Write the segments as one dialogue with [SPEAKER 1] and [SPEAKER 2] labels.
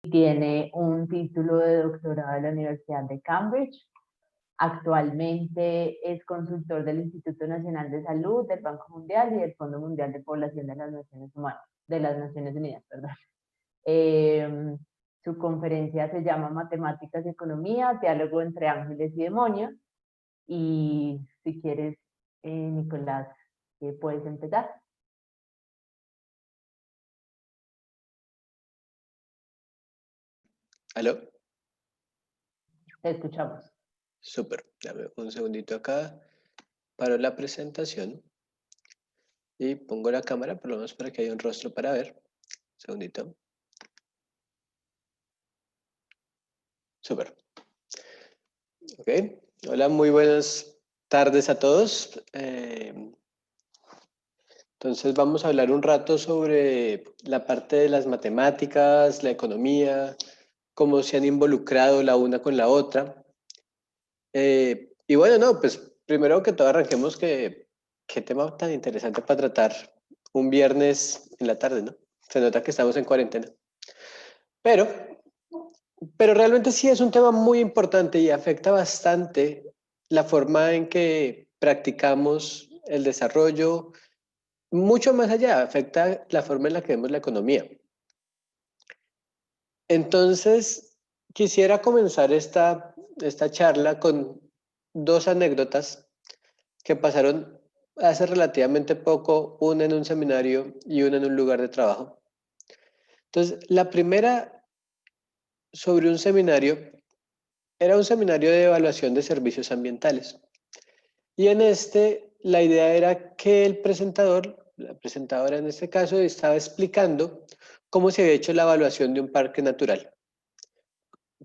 [SPEAKER 1] tiene un título de doctorado de la Universidad de Cambridge. Actualmente es consultor del Instituto Nacional de Salud, del Banco Mundial y del Fondo Mundial de Población de las Naciones Humanas, de las Naciones Unidas, perdón. Su conferencia se llama Matemáticas y Economía, diálogo entre ángeles y demonios. Y si quieres, Nicolás, puedes empezar.
[SPEAKER 2] ¿Aló?
[SPEAKER 1] Te escuchamos.
[SPEAKER 2] Súper. Dame un segundito acá. Paro la presentación y pongo la cámara, por lo menos para que haya un rostro para ver. Un segundito. Súper. Ok. Hola, muy buenas tardes a todos. Entonces vamos a hablar un rato sobre la parte de las matemáticas, la economía, cómo se han involucrado la una con la otra. Y bueno, no, pues primero que todo arranquemos qué tema tan interesante para tratar un viernes en la tarde, ¿no? Se nota que estamos en cuarentena. Pero, pero realmente sí es un tema muy importante y afecta bastante la forma en que practicamos el desarrollo, mucho más allá, afecta la forma en la que vemos la economía. Entonces, quisiera comenzar esta charla con dos anécdotas que pasaron hace relativamente poco, una en un seminario y una en un lugar de trabajo. Entonces, la primera sobre un seminario, era un seminario de evaluación de servicios ambientales. Y en la idea era que el presentador, la presentadora en este caso, estaba explicando cómo se había hecho la evaluación de un parque natural.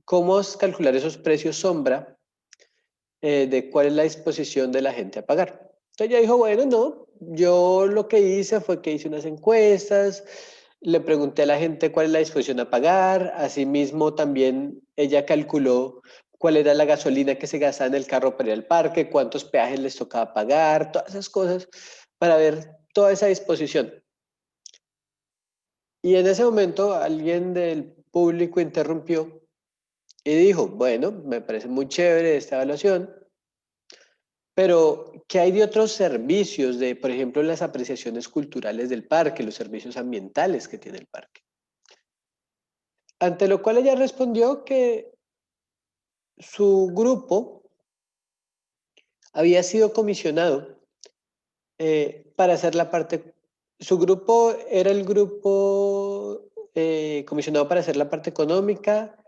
[SPEAKER 2] Cómo calcular esos precios sombra de cuál es la disposición de la gente a pagar. Entonces ella dijo, bueno, no, yo lo que hice fue que hice unas encuestas, le pregunté a la gente cuál es la disposición a pagar, asimismo también ella calculó cuál era la gasolina que se gastaba en el carro para ir al parque, cuántos peajes les tocaba pagar, todas esas cosas para ver toda esa disposición. Y en ese momento alguien del público interrumpió y dijo, bueno, me parece muy chévere esta evaluación, pero, ¿qué hay de otros servicios, de, por ejemplo, las apreciaciones culturales del parque, los servicios ambientales que tiene el parque? Ante lo cual ella respondió que su grupo había sido comisionado para hacer la parte, su grupo era el grupo comisionado para hacer la parte económica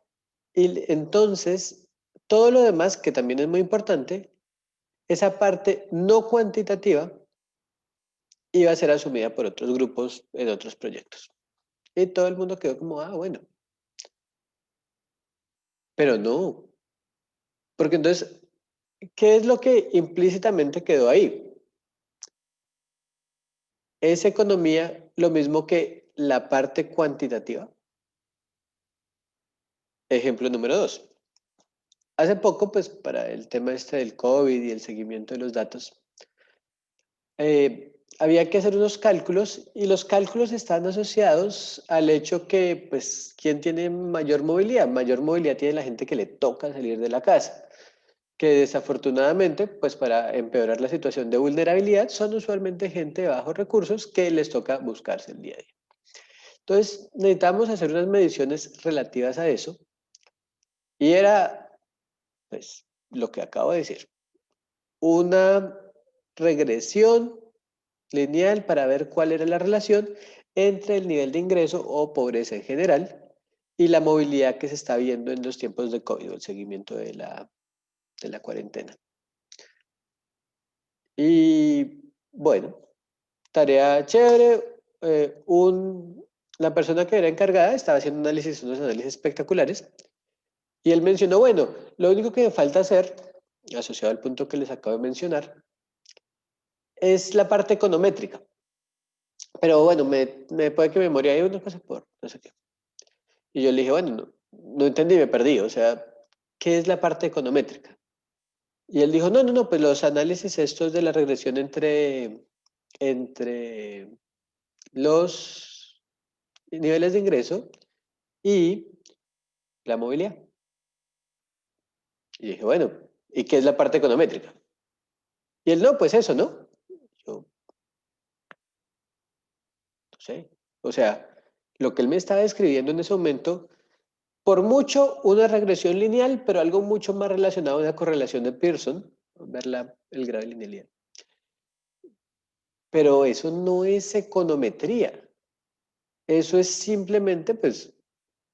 [SPEAKER 2] y entonces todo lo demás, que también es muy importante, esa parte no cuantitativa iba a ser asumida por otros grupos en otros proyectos. Y todo el mundo quedó como, ah, bueno. Pero no, porque entonces, ¿qué es lo que implícitamente quedó ahí? ¿Es economía lo mismo que la parte cuantitativa? Ejemplo número 2. Hace poco, pues para el tema del COVID y el seguimiento de los datos, había que hacer unos cálculos y los cálculos están asociados al hecho que, pues, ¿quién tiene mayor movilidad? Mayor movilidad tiene la gente que le toca salir de la casa, que desafortunadamente, pues para empeorar la situación de vulnerabilidad, son usualmente gente de bajos recursos que les toca buscarse el día a día. Entonces, necesitamos hacer unas mediciones relativas a eso y era, pues, lo que acabo de decir, una regresión lineal para ver cuál era la relación entre el nivel de ingreso o pobreza en general y la movilidad que se está viendo en los tiempos de COVID, el seguimiento de la cuarentena. Y bueno, tarea chévere. La persona que era encargada estaba haciendo unos análisis espectaculares y él mencionó, bueno, lo único que me falta hacer, asociado al punto que les acabo de mencionar, es la parte econométrica. Pero bueno, me puede que me morí ahí una cosa por no sé qué. Y yo le dije, bueno, no entendí, me perdí. O sea, ¿qué es la parte econométrica? Y él dijo, no, pues los análisis estos de la regresión entre los niveles de ingreso y la movilidad. Y dije, bueno, ¿y qué es la parte econométrica? Y él, no, pues eso, ¿no? Yo, no sé. O sea, lo que él me estaba describiendo en ese momento, por mucho una regresión lineal, pero algo mucho más relacionado a una correlación de Pearson, ver el grado de linealidad. Pero eso no es econometría. Eso es simplemente, pues,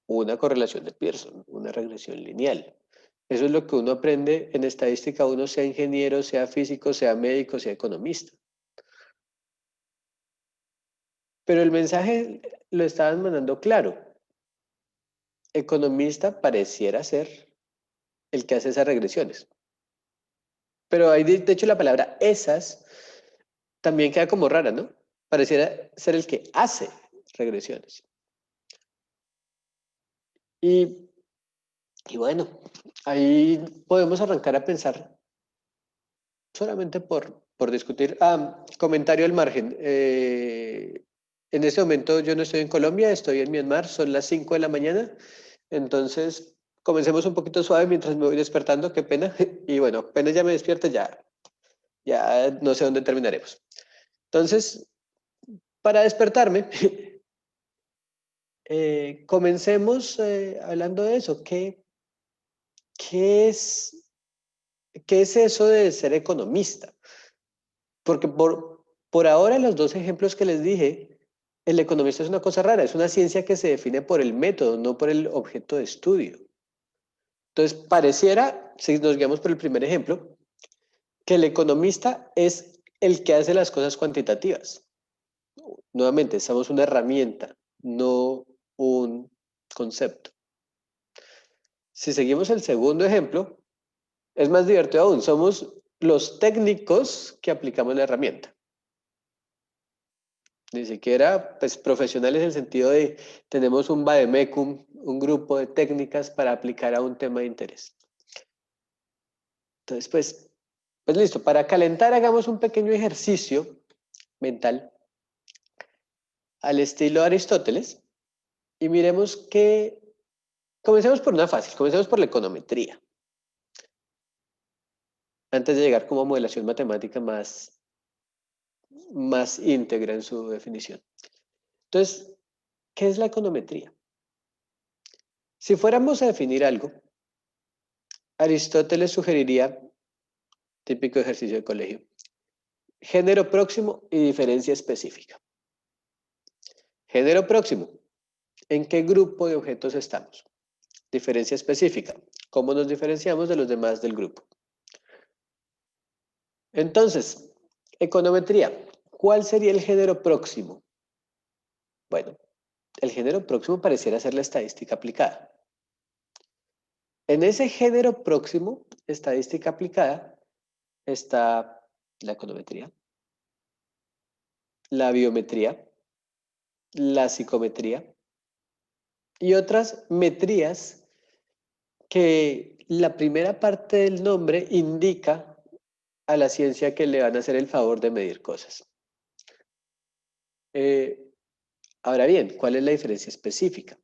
[SPEAKER 2] una correlación de Pearson, una regresión lineal. Eso es lo que uno aprende en estadística, uno sea ingeniero, sea físico, sea médico, sea economista. Pero el mensaje lo estaban mandando claro. Economista pareciera ser el que hace esas regresiones. Pero ahí, de hecho, la palabra esas también queda como rara, ¿no? Pareciera ser el que hace regresiones. Y, y bueno, ahí podemos arrancar a pensar solamente por discutir. Comentario al margen. En este momento yo no estoy en Colombia, estoy en Myanmar, son las 5 de la mañana. Entonces, comencemos un poquito suave mientras me voy despertando, qué pena. Y bueno, apenas ya me despierte, ya no sé dónde terminaremos. Entonces, para despertarme, comencemos hablando de eso. ¿Qué es, qué es eso de ser economista? Porque por ahora los dos ejemplos que les dije, el economista es una cosa rara, es una ciencia que se define por el método, no por el objeto de estudio. Entonces, pareciera, si nos guiamos por el primer ejemplo, que el economista es el que hace las cosas cuantitativas. Nuevamente, somos una herramienta, no un concepto. Si seguimos el segundo ejemplo, es más divertido aún, somos los técnicos que aplicamos la herramienta. Ni siquiera pues, profesionales en el sentido de tenemos un vademecum, un grupo de técnicas para aplicar a un tema de interés. Entonces, pues listo, para calentar hagamos un pequeño ejercicio mental al estilo Aristóteles y miremos que, comencemos por una fácil, comencemos por la econometría, antes de llegar como a modelación matemática más íntegra en su definición. Entonces, ¿qué es la econometría? Si fuéramos a definir algo, Aristóteles sugeriría, típico ejercicio de colegio, género próximo y diferencia específica. Género próximo, ¿en qué grupo de objetos estamos? Diferencia específica, ¿cómo nos diferenciamos de los demás del grupo? Entonces, econometría, ¿cuál sería el género próximo? Bueno, el género próximo pareciera ser la estadística aplicada. En ese género próximo, estadística aplicada, está la econometría, la biometría, la psicometría y otras metrías que la primera parte del nombre indica a la ciencia que le van a hacer el favor de medir cosas. Ahora bien, ¿cuál es la diferencia específica?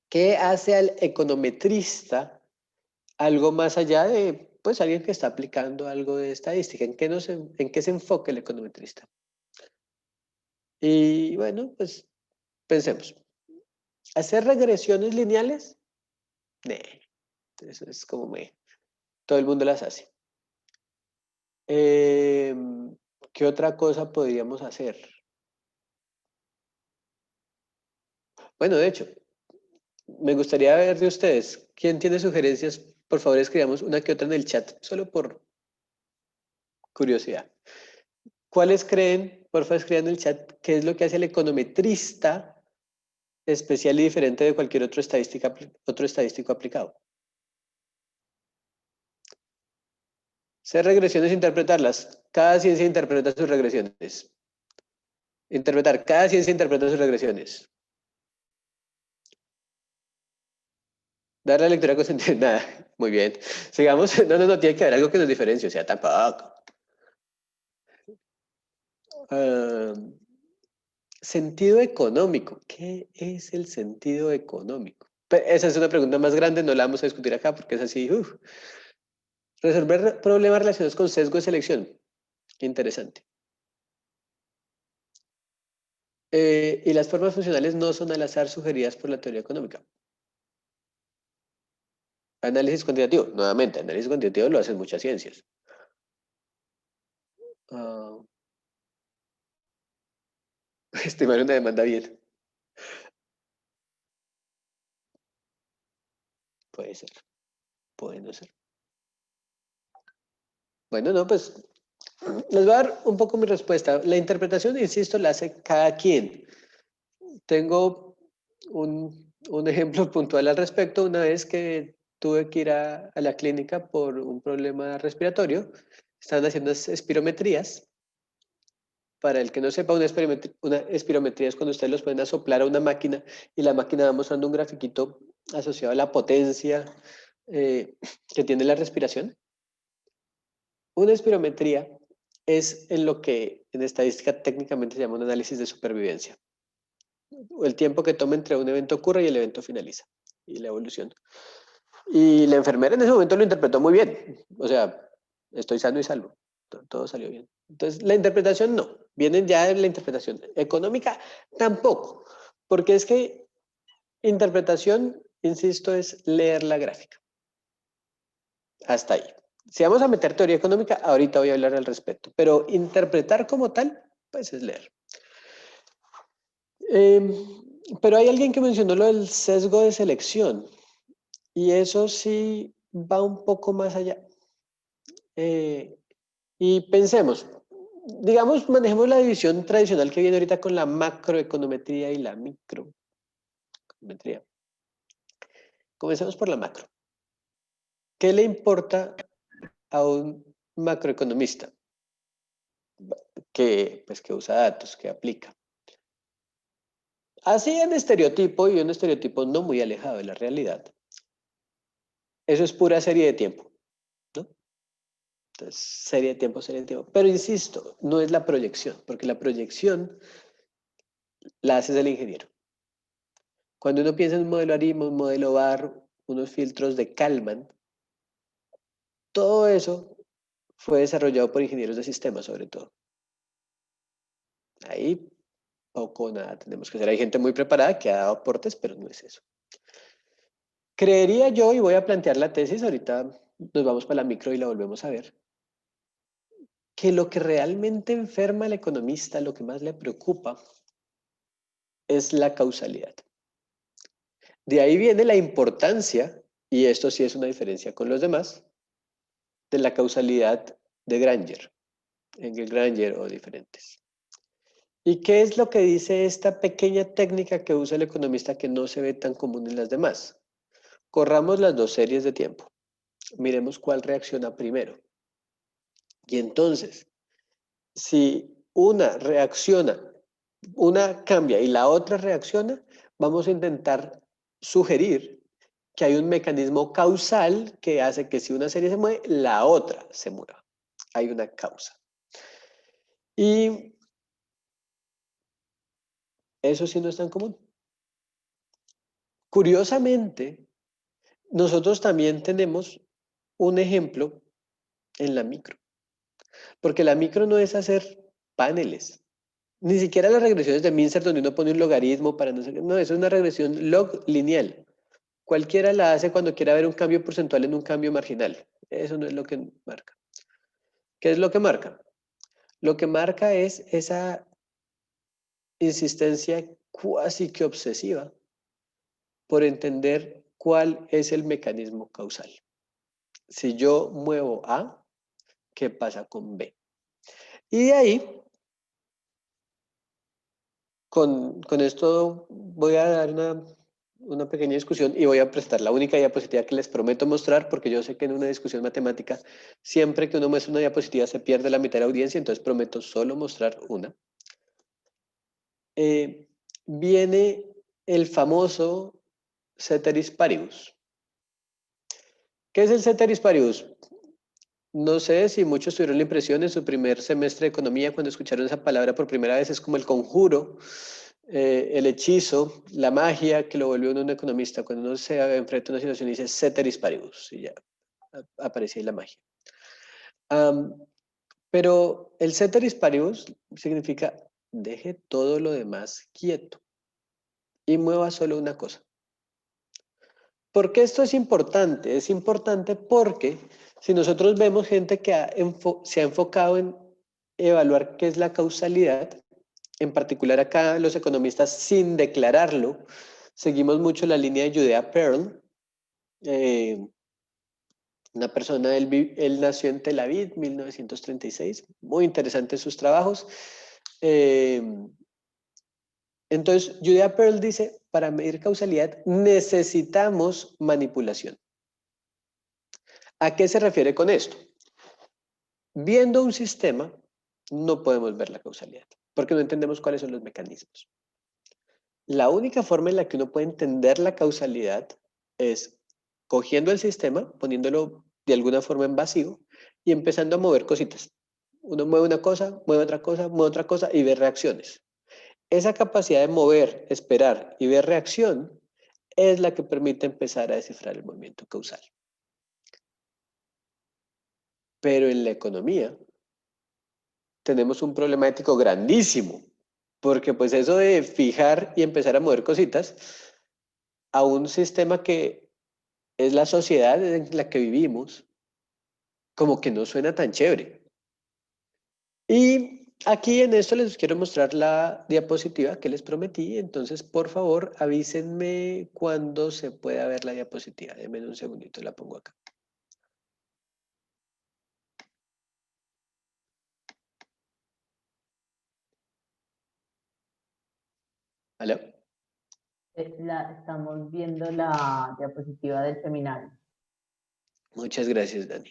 [SPEAKER 2] ¿Qué hace al econometrista algo más allá de pues, alguien que está aplicando algo de estadística? ¿En qué se enfoca el econometrista? Y bueno, pues pensemos. ¿Hacer regresiones lineales? Eso es como todo el mundo las hace. ¿Qué otra cosa podríamos hacer? Bueno, de hecho, me gustaría ver de ustedes. ¿Quién tiene sugerencias? Por favor, escribamos una que otra en el chat, solo por curiosidad. ¿Cuáles creen? Por favor, escriban en el chat qué es lo que hace el econometrista especial y diferente de cualquier otro estadístico aplicado. Hacer regresiones e interpretarlas. Cada ciencia interpreta sus regresiones. Interpretar. Cada ciencia interpreta sus regresiones. Dar la lectura consciente. Nada. Muy bien. Sigamos. No, tiene que haber algo que nos diferencie. O sea, tampoco. Sentido económico. ¿Qué es el sentido económico? Esa es una pregunta más grande, no la vamos a discutir acá porque es así. Resolver problemas relacionados con sesgo de selección. Interesante. Y las formas funcionales no son al azar sugeridas por la teoría económica. Análisis cuantitativo. Nuevamente, análisis cuantitativo lo hacen muchas ciencias. Estimar una demanda bien. Puede ser. Puede no ser. Bueno, no, pues les voy a dar un poco mi respuesta. La interpretación, insisto, la hace cada quien. Tengo un ejemplo puntual al respecto. Una vez que tuve que ir a la clínica por un problema respiratorio, estaban haciendo espirometrías. Para el que no sepa, una espirometría es cuando ustedes los pueden soplar a una máquina y la máquina va mostrando un grafiquito asociado a la potencia que tiene la respiración. Una espirometría es en lo que en estadística técnicamente se llama un análisis de supervivencia. El tiempo que toma entre un evento ocurre y el evento finaliza, y la evolución. Y la enfermera en ese momento lo interpretó muy bien. O sea, estoy sano y salvo. Todo salió bien. Entonces, la interpretación no. Vienen ya en la interpretación económica tampoco. Porque es que interpretación, insisto, es leer la gráfica. Hasta ahí. Si vamos a meter teoría económica, ahorita voy a hablar al respecto. Pero interpretar como tal, pues es leer. Pero hay alguien que mencionó lo del sesgo de selección. Y eso sí va un poco más allá. Y pensemos, digamos, manejemos la división tradicional que viene ahorita con la macroeconometría y la microeconometría. Comencemos por la macro. ¿Qué le importa a un macroeconomista que usa datos, que aplica? Así en estereotipo, y un estereotipo no muy alejado de la realidad, eso es pura serie de tiempo, ¿no? Entonces, serie de tiempo, serie de tiempo. Pero insisto, no es la proyección, porque la proyección la hace el ingeniero. Cuando uno piensa en un modelo ARIMA, un modelo VAR, unos filtros de Kalman, todo eso fue desarrollado por ingenieros de sistemas, sobre todo. Ahí poco o nada tenemos que hacer. Hay gente muy preparada que ha dado aportes, pero no es eso. Creería yo, y voy a plantear la tesis, ahorita nos vamos para la micro y la volvemos a ver, que lo que realmente enferma al economista, lo que más le preocupa, es la causalidad. De ahí viene la importancia, y esto sí es una diferencia con los demás, de la causalidad de Granger, Engel Granger o diferentes. ¿Y qué es lo que dice esta pequeña técnica que usa el economista que no se ve tan común en las demás? Corramos las dos series de tiempo. Miremos cuál reacciona primero. Y entonces, si una reacciona, una cambia y la otra reacciona, vamos a intentar sugerir que hay un mecanismo causal que hace que si una serie se mueve, la otra se mueva. Hay una causa. Y eso sí no es tan común. Curiosamente, nosotros también tenemos un ejemplo en la micro, porque la micro no es hacer paneles, ni siquiera las regresiones de Mincer donde uno pone un logaritmo para no sé qué, no, eso es una regresión log lineal. Cualquiera la hace cuando quiera ver un cambio porcentual en un cambio marginal. Eso no es lo que marca. ¿Qué es lo que marca? Lo que marca es esa insistencia cuasi que obsesiva por entender cuál es el mecanismo causal. Si yo muevo A, ¿qué pasa con B? Y de ahí, con esto voy a dar una pequeña discusión y voy a prestar la única diapositiva que les prometo mostrar, porque yo sé que en una discusión matemática, siempre que uno muestra una diapositiva se pierde la mitad de la audiencia, entonces prometo solo mostrar una. Viene el famoso ceteris paribus. ¿Qué es el ceteris paribus? No sé si muchos tuvieron la impresión en su primer semestre de economía cuando escucharon esa palabra por primera vez, es como el conjuro el hechizo, la magia que lo volvió uno un economista, cuando uno se enfrenta a una situación y dice ceteris paribus, y ya aparece ahí la magia. Pero el ceteris paribus significa deje todo lo demás quieto y mueva solo una cosa. ¿Por qué esto es importante? Es importante porque si nosotros vemos gente que se ha enfocado en evaluar qué es la causalidad, en particular acá los economistas sin declararlo, seguimos mucho la línea de Judea Pearl, una persona, él nació en Tel Aviv, 1936, muy interesantes sus trabajos. Entonces, Judea Pearl dice, para medir causalidad necesitamos manipulación. ¿A qué se refiere con esto? Viendo un sistema, no podemos ver la causalidad, porque no entendemos cuáles son los mecanismos. La única forma en la que uno puede entender la causalidad es cogiendo el sistema, poniéndolo de alguna forma en vacío y empezando a mover cositas. Uno mueve una cosa, mueve otra cosa y ve reacciones. Esa capacidad de mover, esperar y ver reacción es la que permite empezar a descifrar el movimiento causal. Pero en la economía tenemos un problema ético grandísimo, porque pues eso de fijar y empezar a mover cositas a un sistema que es la sociedad en la que vivimos, como que no suena tan chévere. Y aquí en esto les quiero mostrar la diapositiva que les prometí, entonces por favor avísenme cuando se pueda ver la diapositiva. Denme un segundito, la pongo acá. ¿Aló?
[SPEAKER 1] Estamos viendo la diapositiva del seminario.
[SPEAKER 2] Muchas gracias, Dani.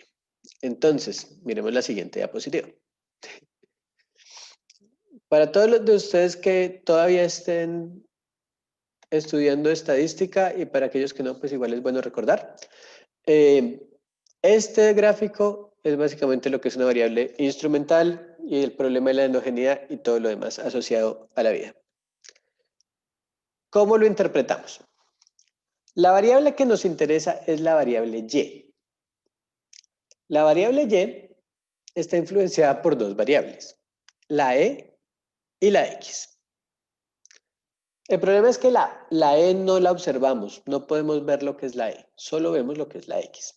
[SPEAKER 2] Entonces, miremos la siguiente diapositiva. Para todos los de ustedes que todavía estén estudiando estadística y para aquellos que no, pues igual es bueno recordar. Este gráfico es básicamente lo que es una variable instrumental y el problema de la endogeneidad y todo lo demás asociado a la vida. ¿Cómo lo interpretamos? La variable que nos interesa es la variable Y. La variable Y está influenciada por dos variables, la E y la X. El problema es que la E no la observamos, no podemos ver lo que es la E, solo vemos lo que es la X.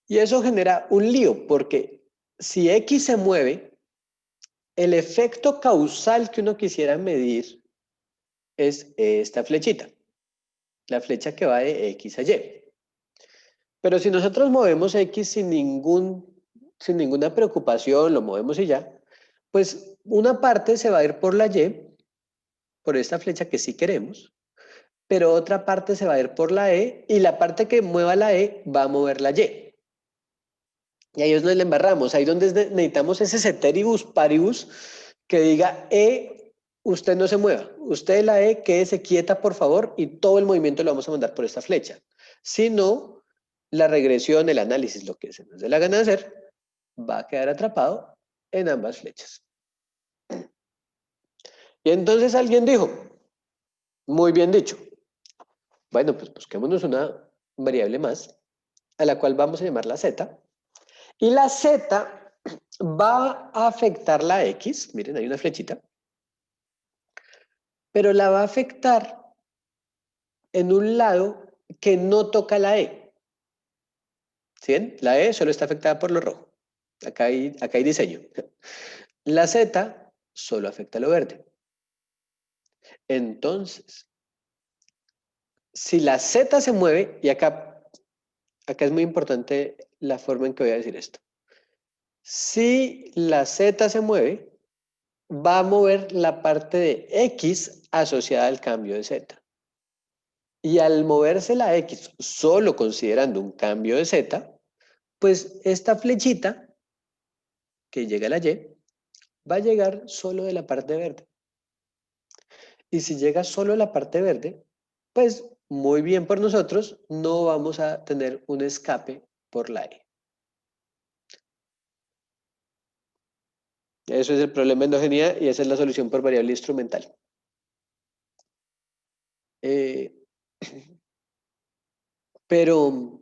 [SPEAKER 2] Y eso genera un lío, porque si X se mueve, el efecto causal que uno quisiera medir es esta flechita, la flecha que va de X a Y. Pero si nosotros movemos X sin ninguna preocupación, lo movemos y ya, pues una parte se va a ir por la Y, por esta flecha que sí queremos, pero otra parte se va a ir por la E y la parte que mueva la E va a mover la Y. Y ahí es donde le embarramos, ahí donde necesitamos ese ceteribus paribus que diga, usted no se mueva, usted la quédese quieta por favor y todo el movimiento lo vamos a mandar por esta flecha. Si no, la regresión, el análisis, lo que se nos dé la gana de hacer, va a quedar atrapado en ambas flechas. Y entonces alguien dijo, muy bien dicho, bueno, pues busquémonos una variable más, a la cual vamos a llamar la z, y la z va a afectar la x, miren, hay una flechita, pero la va a afectar en un lado que no toca la e. ¿Sí ven? La e solo está afectada por lo rojo. Acá hay diseño. La z solo afecta lo verde. Entonces, si la z se mueve, y acá es muy importante la forma en que voy a decir esto. Si la z se mueve, va a mover la parte de x asociada al cambio de z. Y al moverse la x solo considerando un cambio de z, pues esta flechita que llega a la y va a llegar solo de la parte verde. Y si llega solo a la parte verde, pues muy bien por nosotros, no vamos a tener un escape por la E. Eso es el problema de endogeneidad y esa es la solución por variable instrumental. Pero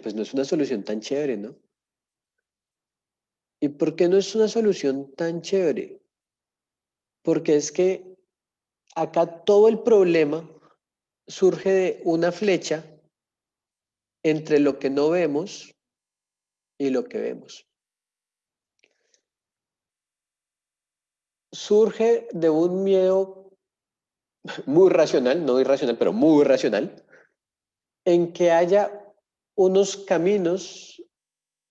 [SPEAKER 2] pues no es una solución tan chévere, ¿no? ¿Y por qué no es una solución tan chévere? Porque es que acá todo el problema surge de una flecha entre lo que no vemos y lo que vemos. Surge de un miedo muy racional, no irracional, pero muy racional, en que haya unos caminos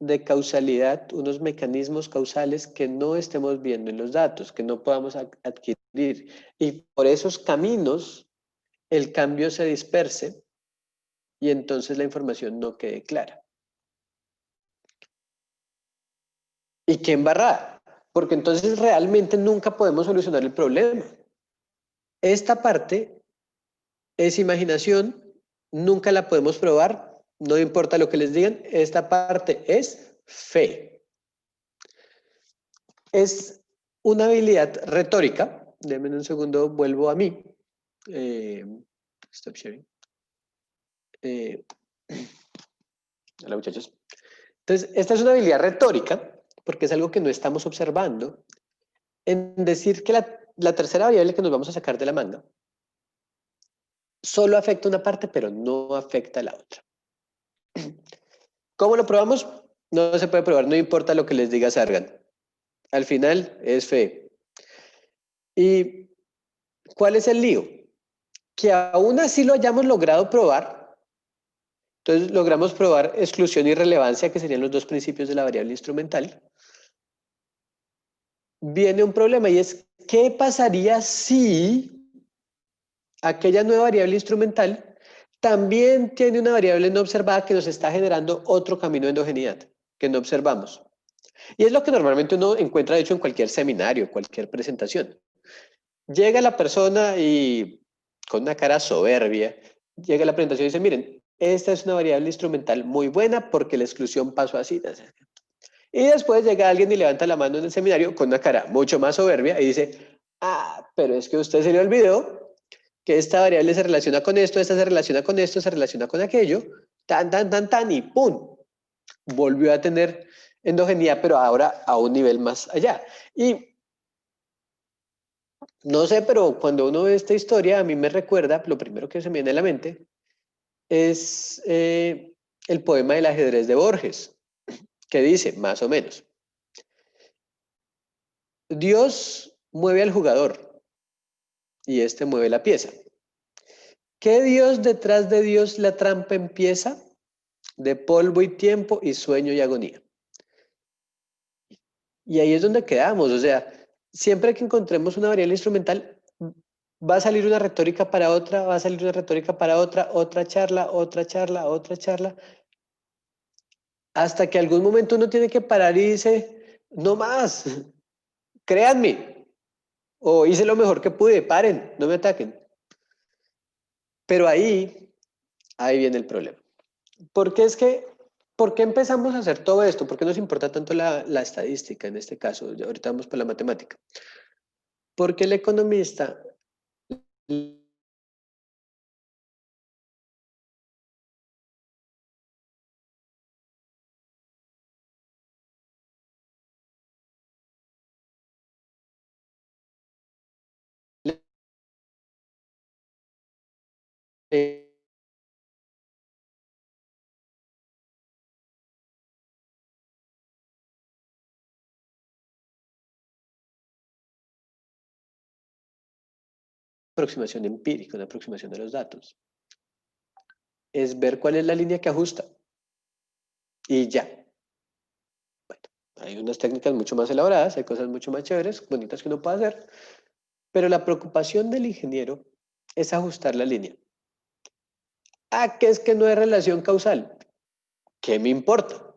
[SPEAKER 2] de causalidad, unos mecanismos causales que no estemos viendo en los datos, que no podamos adquirir. Y por esos caminos el cambio se disperse y entonces la información no quede clara. ¿Y qué embarrada? Porque entonces realmente nunca podemos solucionar el problema. Esta parte es imaginación, nunca la podemos probar, no importa lo que les digan, esta parte es fe. Es una habilidad retórica, denme un segundo, vuelvo a mí. Stop sharing. Hola muchachos. Entonces, esta es una habilidad retórica, porque es algo que no estamos observando, en decir que la tercera variable que nos vamos a sacar de la manga solo afecta una parte, pero no afecta a la otra. ¿Cómo lo probamos? No se puede probar, no importa lo que les diga Sargan. Al final es fe. ¿Y cuál es el lío? Que aún así lo hayamos logrado probar, entonces logramos probar exclusión y relevancia, que serían los dos principios de la variable instrumental. Viene un problema y es, ¿qué pasaría si aquella nueva variable instrumental también tiene una variable no observada que nos está generando otro camino de endogeneidad que no observamos? Y es lo que normalmente uno encuentra, de hecho, en cualquier seminario, cualquier presentación. Llega la persona y con una cara soberbia, llega a la presentación y dice, miren, esta es una variable instrumental muy buena porque la exclusión pasó así. Y después llega alguien y levanta la mano en el seminario con una cara mucho más soberbia y dice, ah, pero es que a usted se le olvidó que esta variable se relaciona con esto, esta se relaciona con esto, se relaciona con aquello, tan, y ¡pum! Volvió a tener endogeneidad, pero ahora a un nivel más allá. Y no sé, pero cuando uno ve esta historia, a mí me recuerda, lo primero que se me viene a la mente, es el poema del ajedrez de Borges, que dice, más o menos, Dios mueve al jugador y este mueve la pieza. ¿Qué Dios detrás de Dios la trampa empieza? De polvo y tiempo y sueño y agonía. Y ahí es donde quedamos, o sea, siempre que encontremos una variable instrumental, va a salir una retórica para otra, va a salir una retórica para otra, otra charla, hasta que algún momento uno tiene que parar y dice, no más, créanme, o hice lo mejor que pude, paren, no me ataquen. Pero ahí viene el problema. Porque es que, ¿por qué empezamos a hacer todo esto? ¿Por qué nos importa tanto la estadística en este caso? Ahorita vamos por la matemática. Porque el economista aproximación empírica, una aproximación de los datos. Es ver cuál es la línea que ajusta. Y ya. Bueno, hay unas técnicas mucho más elaboradas, hay cosas mucho más chéveres, bonitas que uno puede hacer, pero la preocupación del ingeniero es ajustar la línea. Ah, que es que no hay relación causal. ¿Qué me importa?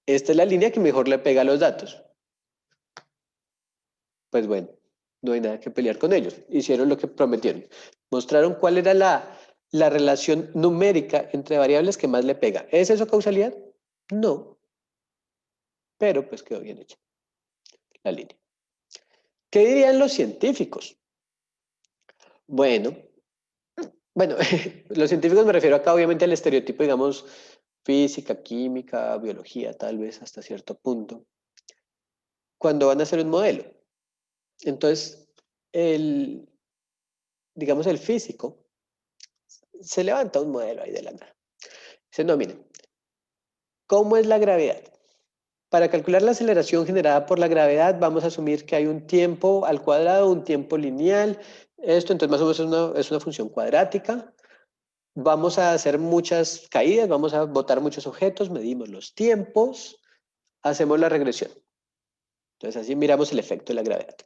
[SPEAKER 2] Esta es la línea que mejor le pega a los datos. Pues bueno, no hay nada que pelear con ellos. Hicieron lo que prometieron. Mostraron cuál era la relación numérica entre variables que más le pega. ¿Es eso causalidad? No. Pero pues quedó bien hecho. la línea. ¿Qué dirían los científicos? Bueno, los científicos me refiero acá obviamente al estereotipo, digamos, física, química, biología, tal vez hasta cierto punto, cuando van a hacer un modelo. Entonces, digamos, el físico se levanta un modelo ahí de la nada. Dice, no, miren, ¿cómo es la gravedad? Para calcular la aceleración generada por la gravedad, vamos a asumir que hay un tiempo al cuadrado, un tiempo lineal. Esto, entonces, más o menos es una función cuadrática. Vamos a hacer muchas caídas, vamos a botar muchos objetos, medimos los tiempos, hacemos la regresión. Entonces, así miramos el efecto de la gravedad.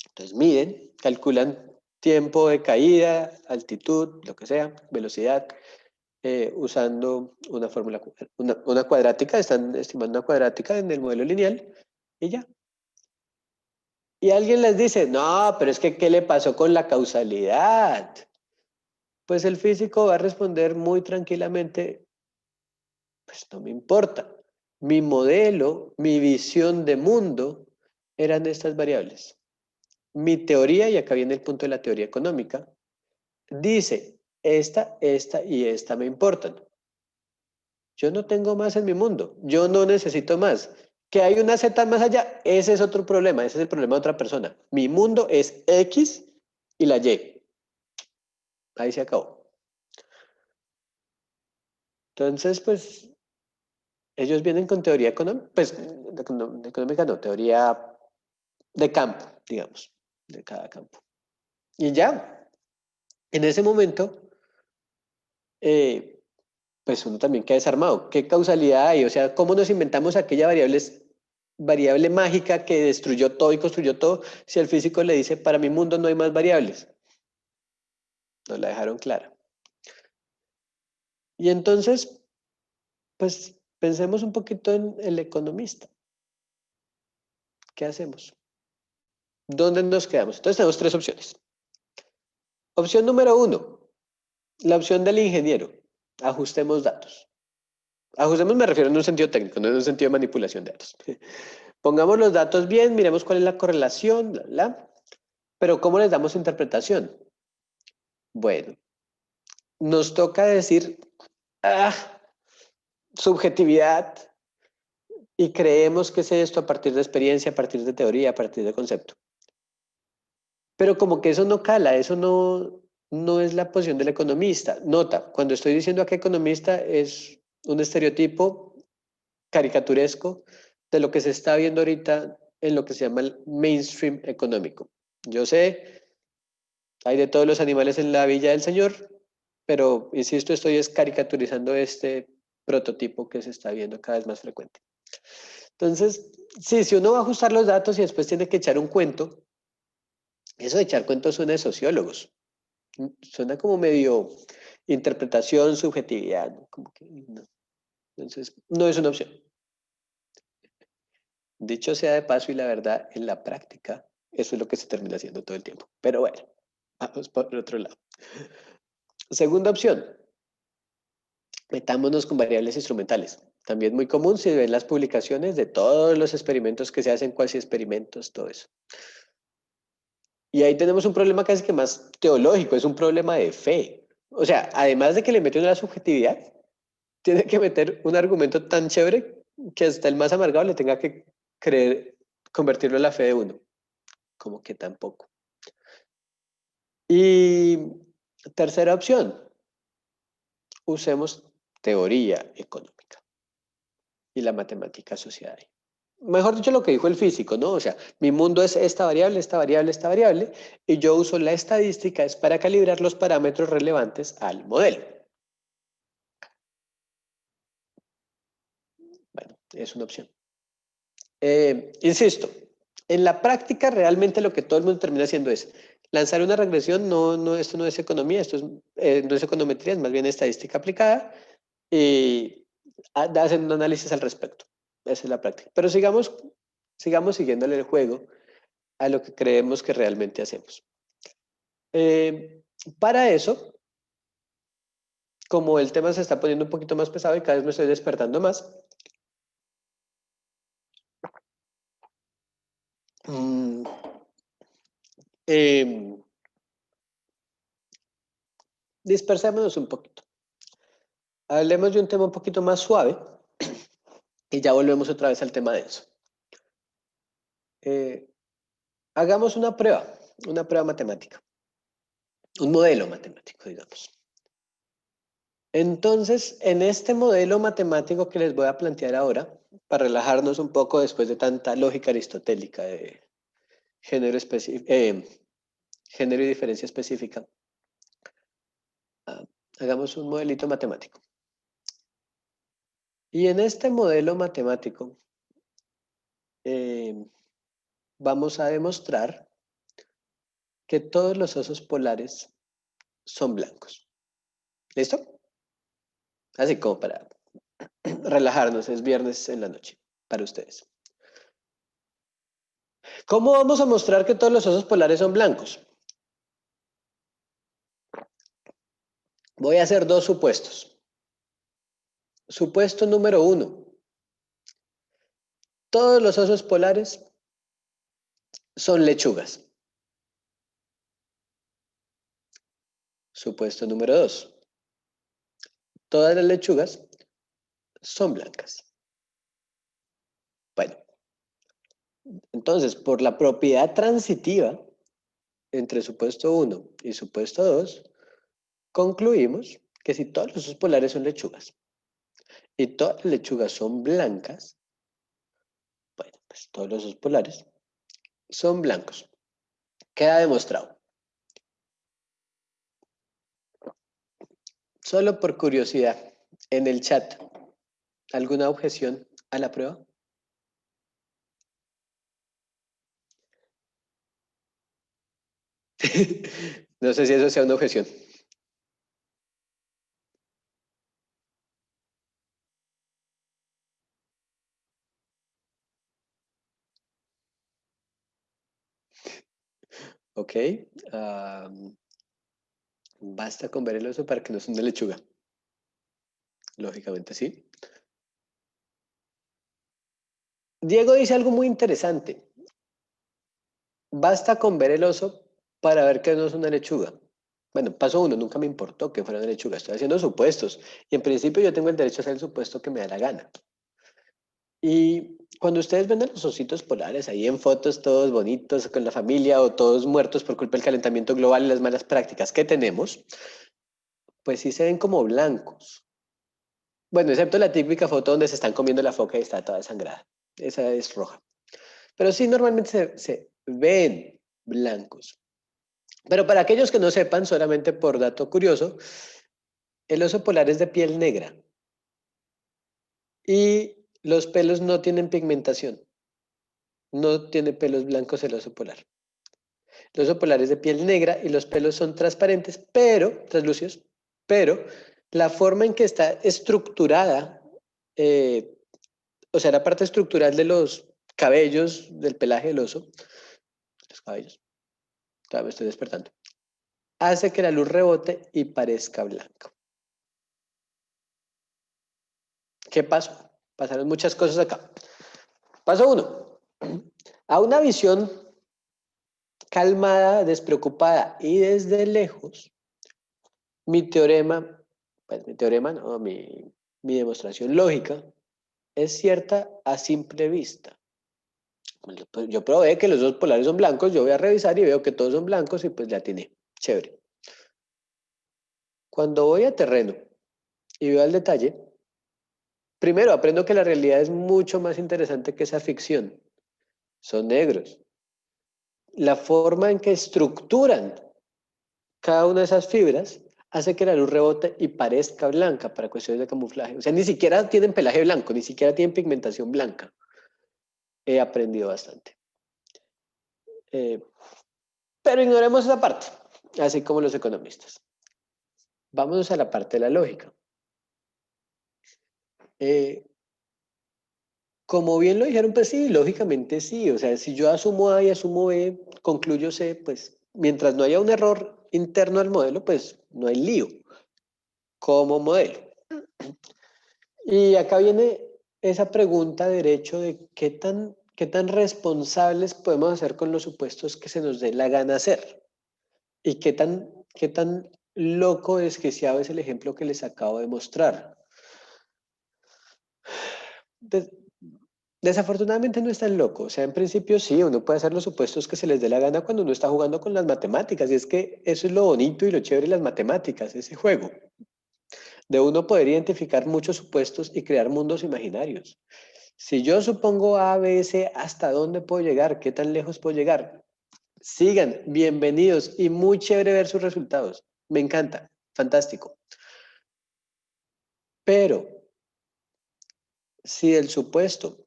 [SPEAKER 2] Entonces, miden, calculan tiempo de caída, altitud, lo que sea, velocidad, usando una fórmula, una cuadrática, están estimando una cuadrática en el modelo lineal y ya. Y alguien les dice, no, pero es que, ¿qué le pasó con la causalidad? Pues el físico va a responder muy tranquilamente, pues no me importa. Mi modelo, mi visión de mundo eran estas variables. Mi teoría, y acá viene el punto de la teoría económica, dice, esta y esta me importan. Yo no tengo más en mi mundo, yo no necesito más. Que hay una Z más allá, ese es otro problema, ese es el problema de otra persona. Mi mundo es X y la Y. Ahí se acabó. Entonces, pues, ellos vienen con teoría económica, pues, de económica no, teoría de campo, digamos, de cada campo. Y ya, en ese momento, pues uno también queda desarmado. ¿Qué causalidad hay? O sea, ¿cómo nos inventamos aquella variable mágica que destruyó todo y construyó todo si el físico le dice, para mi mundo no hay más variables? Nos la dejaron clara. Y entonces, pues pensemos un poquito en el economista. ¿Qué hacemos? ¿Dónde nos quedamos? Entonces tenemos tres opciones. Opción número uno, la opción del ingeniero. Ajustemos datos. Ajustemos me refiero en un sentido técnico, no en un sentido de manipulación de datos. Pongamos los datos bien, miremos cuál es la correlación, bla, bla. Pero ¿cómo les damos interpretación? Bueno, nos toca decir ah, subjetividad y creemos que es esto a partir de experiencia, a partir de teoría, a partir de concepto. Pero como que eso no cala, eso no es la posición del economista. Nota, cuando estoy diciendo acá economista es un estereotipo caricaturesco de lo que se está viendo ahorita en lo que se llama el mainstream económico. Yo sé, hay de todos los animales en la Villa del Señor, pero insisto, estoy caricaturizando este prototipo que se está viendo cada vez más frecuente. Entonces, sí, si uno va a ajustar los datos y después tiene que echar un cuento, eso de echar cuentos suena de sociólogos. Suena como medio interpretación, subjetividad, ¿no? Como que no. Entonces, no es una opción. Dicho sea de paso y la verdad, en la práctica, eso es lo que se termina haciendo todo el tiempo. Pero bueno, vamos por el otro lado. Segunda opción, metámonos con variables instrumentales. También muy común si ven las publicaciones de todos los experimentos que se hacen, cuasi experimentos, todo eso. Y ahí tenemos un problema casi que más teológico, es un problema de fe. O sea, además de que le meten la subjetividad, tiene que meter un argumento tan chévere que hasta el más amargado le tenga que creer, convertirlo en la fe de uno. Como que tampoco. Y tercera opción, usemos teoría económica y la matemática asociada ahí. Mejor dicho, lo que dijo el físico, ¿no? O sea, mi mundo es esta variable, esta variable, esta variable, y yo uso la estadística es para calibrar los parámetros relevantes al modelo. Bueno, es una opción. Insisto, en la práctica realmente lo que todo el mundo termina haciendo es lanzar una regresión, esto no es economía, esto no es econometría, es más bien estadística aplicada, y hacen un análisis al respecto. Esa es la práctica. Pero sigamos siguiéndole el juego a lo que creemos que realmente hacemos. Para eso, como el tema se está poniendo un poquito más pesado y cada vez me estoy despertando más, Dispersémonos un poquito. Hablemos de un tema un poquito más suave y ya volvemos otra vez al tema denso. Hagamos una prueba matemática, un modelo matemático, digamos. Entonces, en este modelo matemático que les voy a plantear ahora, para relajarnos un poco después de tanta lógica aristotélica de género, género y diferencia específica, hagamos un modelito matemático. Y en este modelo matemático vamos a demostrar que todos los osos polares son blancos. ¿Listo? Así como para relajarnos, es viernes en la noche para ustedes. ¿Cómo vamos a mostrar que todos los osos polares son blancos? Voy a hacer dos supuestos. Supuesto número 1. Todos los osos polares son lechugas. Supuesto número 2. Todas las lechugas son blancas. Bueno, entonces, por la propiedad transitiva entre supuesto 1 y supuesto 2, concluimos que si todos los osos polares son lechugas y todas las lechugas son blancas, bueno, pues todos los osos polares son blancos. Queda demostrado. Solo por curiosidad, en el chat, ¿alguna objeción a la prueba? No sé si eso sea una objeción. Ok. Basta con ver el oso para que no sea una lechuga. Lógicamente sí. Diego dice algo muy interesante. Basta con ver el oso para ver que no es una lechuga. Bueno, paso 1, nunca me importó que fuera una lechuga. Estoy haciendo supuestos. Y en principio yo tengo el derecho a hacer el supuesto que me da la gana. Y cuando ustedes ven a los ositos polares ahí en fotos todos bonitos con la familia o todos muertos por culpa del calentamiento global y las malas prácticas que tenemos, pues sí se ven como blancos. Bueno, excepto la típica foto donde se están comiendo la foca y está toda desangrada. Esa es roja. Pero sí normalmente se ven blancos. Pero para aquellos que no sepan, solamente por dato curioso, el oso polar es de piel negra y los pelos no tienen pigmentación. No tiene pelos blancos el oso polar. El oso polar es de piel negra y los pelos son transparentes, pero, translúcidos, pero la forma en que está estructurada, o sea, la parte estructural de los cabellos del pelaje del oso, los cabellos, todavía me estoy despertando, hace que la luz rebote y parezca blanco. ¿Qué pasó? Pasaron muchas cosas acá. Paso 1. A una visión calmada, despreocupada y desde lejos, mi teorema, pues mi teorema no, mi demostración lógica es cierta a simple vista. Pues yo probé que los dos polares son blancos, yo voy a revisar y veo que todos son blancos y pues ya tiene. Chévere. Cuando voy a terreno y veo al detalle, primero aprendo que la realidad es mucho más interesante que esa ficción. Son negros. La forma en que estructuran cada una de esas fibras hace que la luz rebote y parezca blanca para cuestiones de camuflaje. O sea, ni siquiera tienen pelaje blanco, ni siquiera tienen pigmentación blanca. He aprendido bastante. Pero ignoremos esa parte, así como los economistas. Vamos a la parte de la lógica. Como bien lo dijeron, pues sí, lógicamente sí. O sea, si yo asumo A y asumo B, concluyo C, pues mientras no haya un error interno al modelo, pues no hay lío como modelo. Y acá viene esa pregunta de derecho de qué tan qué tan responsables podemos hacer con los supuestos que se nos dé la gana hacer. Y qué tan loco, desquiciado es el ejemplo que les acabo de mostrar. Desafortunadamente no es tan loco. O sea, en principio sí, uno puede hacer los supuestos que se les dé la gana cuando uno está jugando con las matemáticas. Y es que eso es lo bonito y lo chévere de las matemáticas, ese juego. De uno poder identificar muchos supuestos y crear mundos imaginarios. Si yo supongo A, B, C, ¿hasta dónde puedo llegar? ¿Qué tan lejos puedo llegar? Sigan, bienvenidos y muy chévere ver sus resultados. Me encanta, fantástico. Pero si del supuesto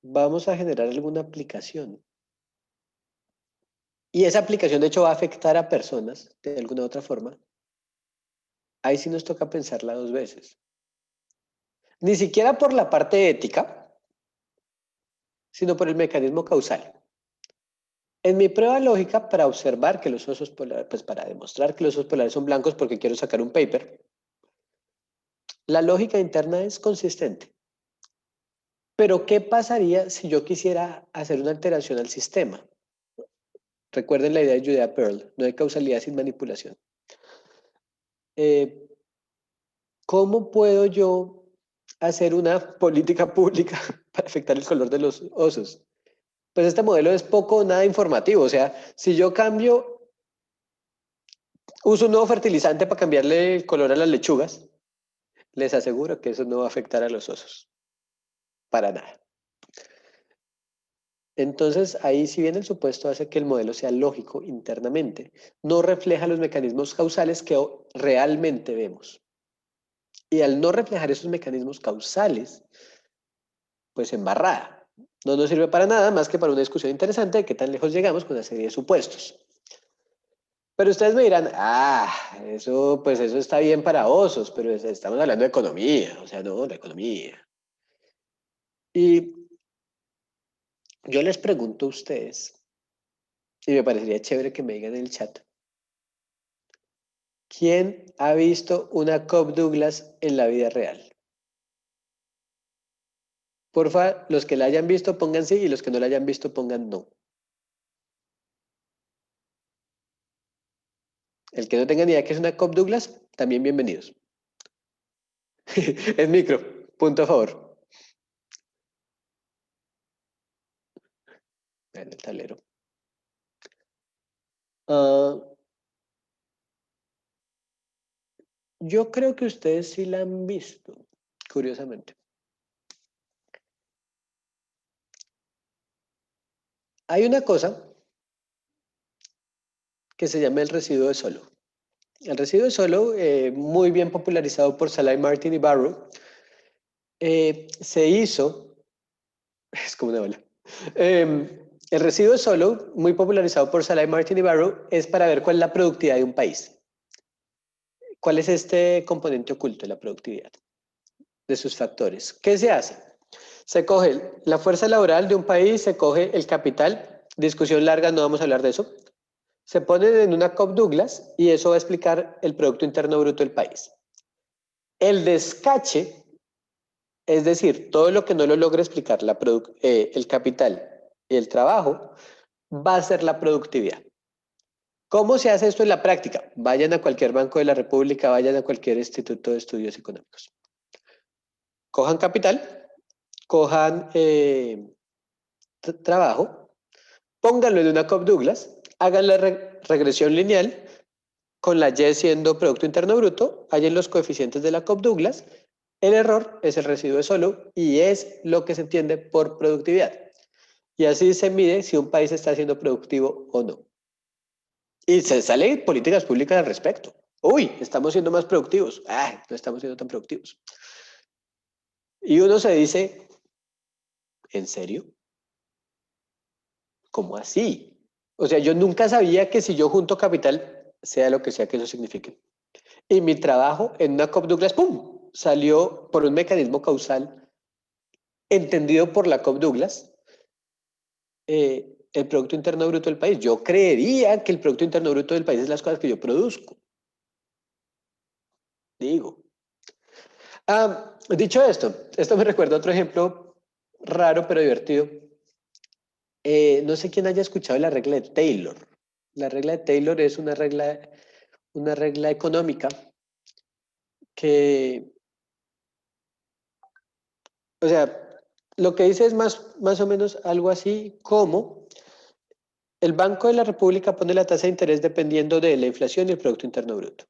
[SPEAKER 2] vamos a generar alguna aplicación y esa aplicación de hecho va a afectar a personas de alguna u otra forma, ahí sí nos toca pensarla dos veces. Ni siquiera por la parte ética, sino por el mecanismo causal. En mi prueba lógica, para observar que los osos polares, pues para demostrar que los osos polares son blancos porque quiero sacar un paper, la lógica interna es consistente. Pero, ¿qué pasaría si yo quisiera hacer una alteración al sistema? Recuerden la idea de Judea Pearl, no hay causalidad sin manipulación. ¿Cómo puedo yo hacer una política pública para afectar el color de los osos? Pues este modelo es poco o nada informativo. O sea, si yo uso un nuevo fertilizante para cambiarle el color a las lechugas, les aseguro que eso no va a afectar a los osos. Para nada. Entonces, ahí si bien el supuesto hace que el modelo sea lógico internamente, no refleja los mecanismos causales que realmente vemos. Y al no reflejar esos mecanismos causales, pues embarrada. No nos sirve para nada más que para una discusión interesante de qué tan lejos llegamos con una serie de supuestos. Pero ustedes me dirán, eso, pues eso está bien para osos, pero estamos hablando de economía, o sea, no, de economía. Y yo les pregunto a ustedes, y me parecería chévere que me digan en el chat, ¿quién ha visto una Cobb Douglas en la vida real? Porfa, los que la hayan visto pongan sí y los que no la hayan visto pongan no. El que no tenga ni idea que es una Cobb Douglas, también bienvenidos. Es micro, punto a favor. En el tablero. Yo creo que ustedes sí la han visto, curiosamente. Hay una cosa que se llama el residuo de Solow. El residuo de Solow, muy bien popularizado por Salai Martin y Barrow, se hizo, es como una ola. El residuo de Solow, muy popularizado por Salai Martin y Barrow, es para ver cuál es la productividad de un país. ¿Cuál es este componente oculto de la productividad? De sus factores. ¿Qué se hace? Se coge la fuerza laboral de un país, se coge el capital, discusión larga, no vamos a hablar de eso. Se ponen en una Cobb Douglas y eso va a explicar el Producto Interno Bruto del país. El descache, es decir, todo lo que no lo logra explicar el capital y el trabajo, va a ser la productividad. ¿Cómo se hace esto en la práctica? Vayan a cualquier banco de la República, vayan a cualquier instituto de estudios económicos. Cojan capital, cojan trabajo, pónganlo en una Cobb Douglas, hagan la regresión lineal con la Y siendo Producto Interno Bruto, hallen los coeficientes de la Cobb Douglas, el error es el residuo de Solow y es lo que se entiende por productividad. Y así se mide si un país está siendo productivo o no. Y se salen políticas públicas al respecto. Uy, estamos siendo más productivos. No estamos siendo tan productivos. Y uno se dice, ¿en serio? ¿Cómo así? O sea, yo nunca sabía que si yo junto capital, sea lo que sea que eso signifique. Y mi trabajo en una Cobb Douglas, ¡pum!, salió por un mecanismo causal entendido por la Cobb Douglas, el Producto Interno Bruto del país. Yo creería que el Producto Interno Bruto del país es las cosas que yo produzco. Digo. Dicho esto me recuerda otro ejemplo raro pero divertido No sé quién haya escuchado la regla de Taylor. La regla de Taylor es una regla económica que, o sea, lo que dice es más o menos algo así como el Banco de la República pone la tasa de interés dependiendo de la inflación y el Producto Interno Bruto.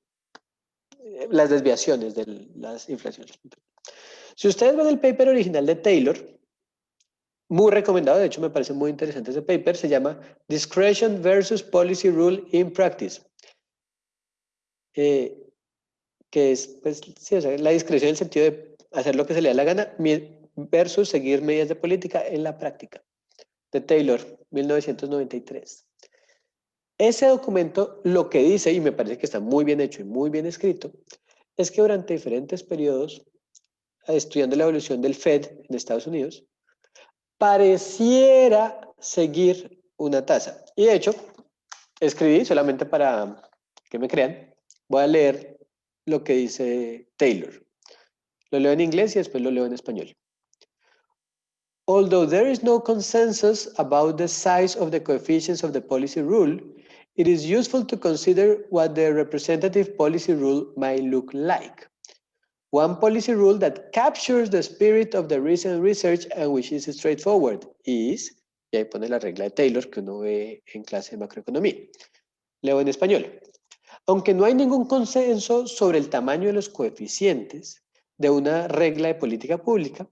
[SPEAKER 2] Las desviaciones de las inflaciones. Si ustedes ven el paper original de Taylor, muy recomendado, de hecho me parece muy interesante ese paper, se llama Discretion versus Policy Rule in Practice, que es, pues, sí, o sea, la discreción en el sentido de hacer lo que se le da la gana versus seguir medidas de política en la práctica, de Taylor, 1993. Ese documento lo que dice, y me parece que está muy bien hecho y muy bien escrito, es que durante diferentes periodos, estudiando la evolución del Fed en Estados Unidos, pareciera seguir una tasa. Y de hecho, escribí solamente para que me crean, voy a leer lo que dice Taylor. Lo leo en inglés y después lo leo en español. Although there is no consensus about the size of the coefficients of the policy rule, it is useful to consider what the representative policy rule might look like. One policy rule that captures the spirit of the recent research and which is straightforward is, y ahí pone la regla de Taylor que uno ve en clase de macroeconomía. Leo en español. Aunque no hay ningún consenso sobre el tamaño de los coeficientes de una regla de política pública,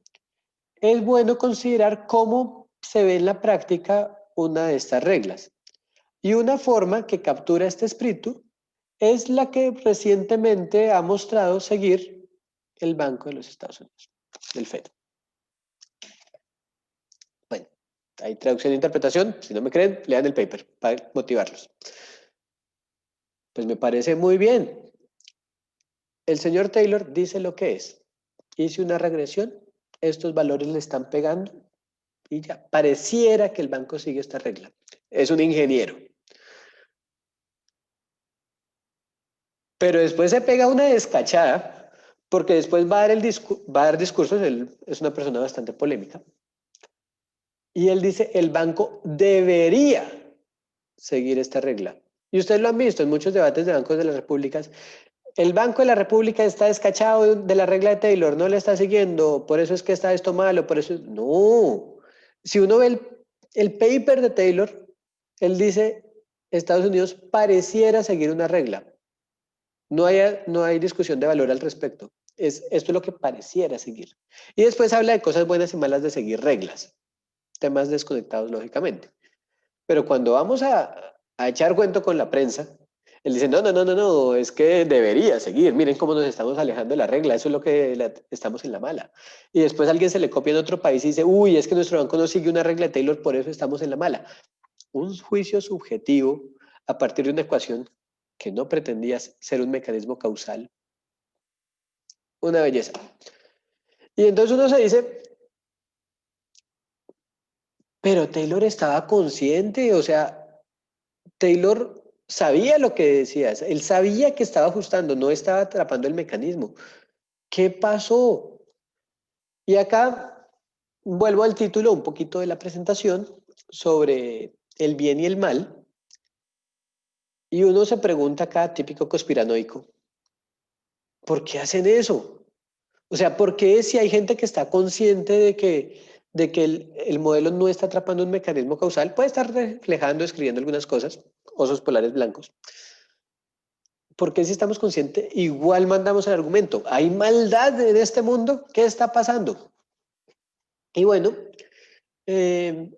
[SPEAKER 2] es bueno considerar cómo se ve en la práctica una de estas reglas. Y una forma que captura este espíritu es la que recientemente ha mostrado seguir el Banco de los Estados Unidos, el Fed. Bueno, hay traducción e interpretación. Si no me creen, lean el paper para motivarlos. Pues me parece muy bien. El señor Taylor dice lo que es. Hice una regresión, estos valores le están pegando y ya, pareciera que el banco sigue esta regla. Es un ingeniero. Pero después se pega una descachada, porque después va a dar discursos, él es una persona bastante polémica, y él dice, el banco debería seguir esta regla. Y ustedes lo han visto en muchos debates de bancos de las repúblicas. El Banco de la República está descachado de la regla de Taylor, no le está siguiendo, por eso es que está esto malo, por eso... No. Si uno ve el paper de Taylor, él dice, Estados Unidos pareciera seguir una regla. No hay discusión de valor al respecto. Esto es lo que pareciera seguir. Y después habla de cosas buenas y malas de seguir reglas. Temas desconectados, lógicamente. Pero cuando vamos a echar cuento con la prensa, él dice, no, es que debería seguir. Miren cómo nos estamos alejando de la regla. Eso es lo que estamos en la mala. Y después alguien se le copia en otro país y dice, uy, es que nuestro banco no sigue una regla de Taylor, por eso estamos en la mala. Un juicio subjetivo a partir de una ecuación que no pretendía ser un mecanismo causal. Una belleza. Y entonces uno se dice, pero Taylor estaba consciente, o sea, Taylor sabía lo que decía, él sabía que estaba ajustando, no estaba atrapando el mecanismo. ¿Qué pasó? Y acá vuelvo al título un poquito de la presentación sobre el bien y el mal. Y uno se pregunta acá, típico conspiranoico, ¿por qué hacen eso? O sea, ¿por qué si hay gente que está consciente de que el modelo no está atrapando un mecanismo causal, puede estar reflejando, escribiendo algunas cosas, osos polares blancos? ¿Por qué si estamos conscientes igual mandamos el argumento? ¿Hay maldad en este mundo? ¿Qué está pasando? Y bueno, eh,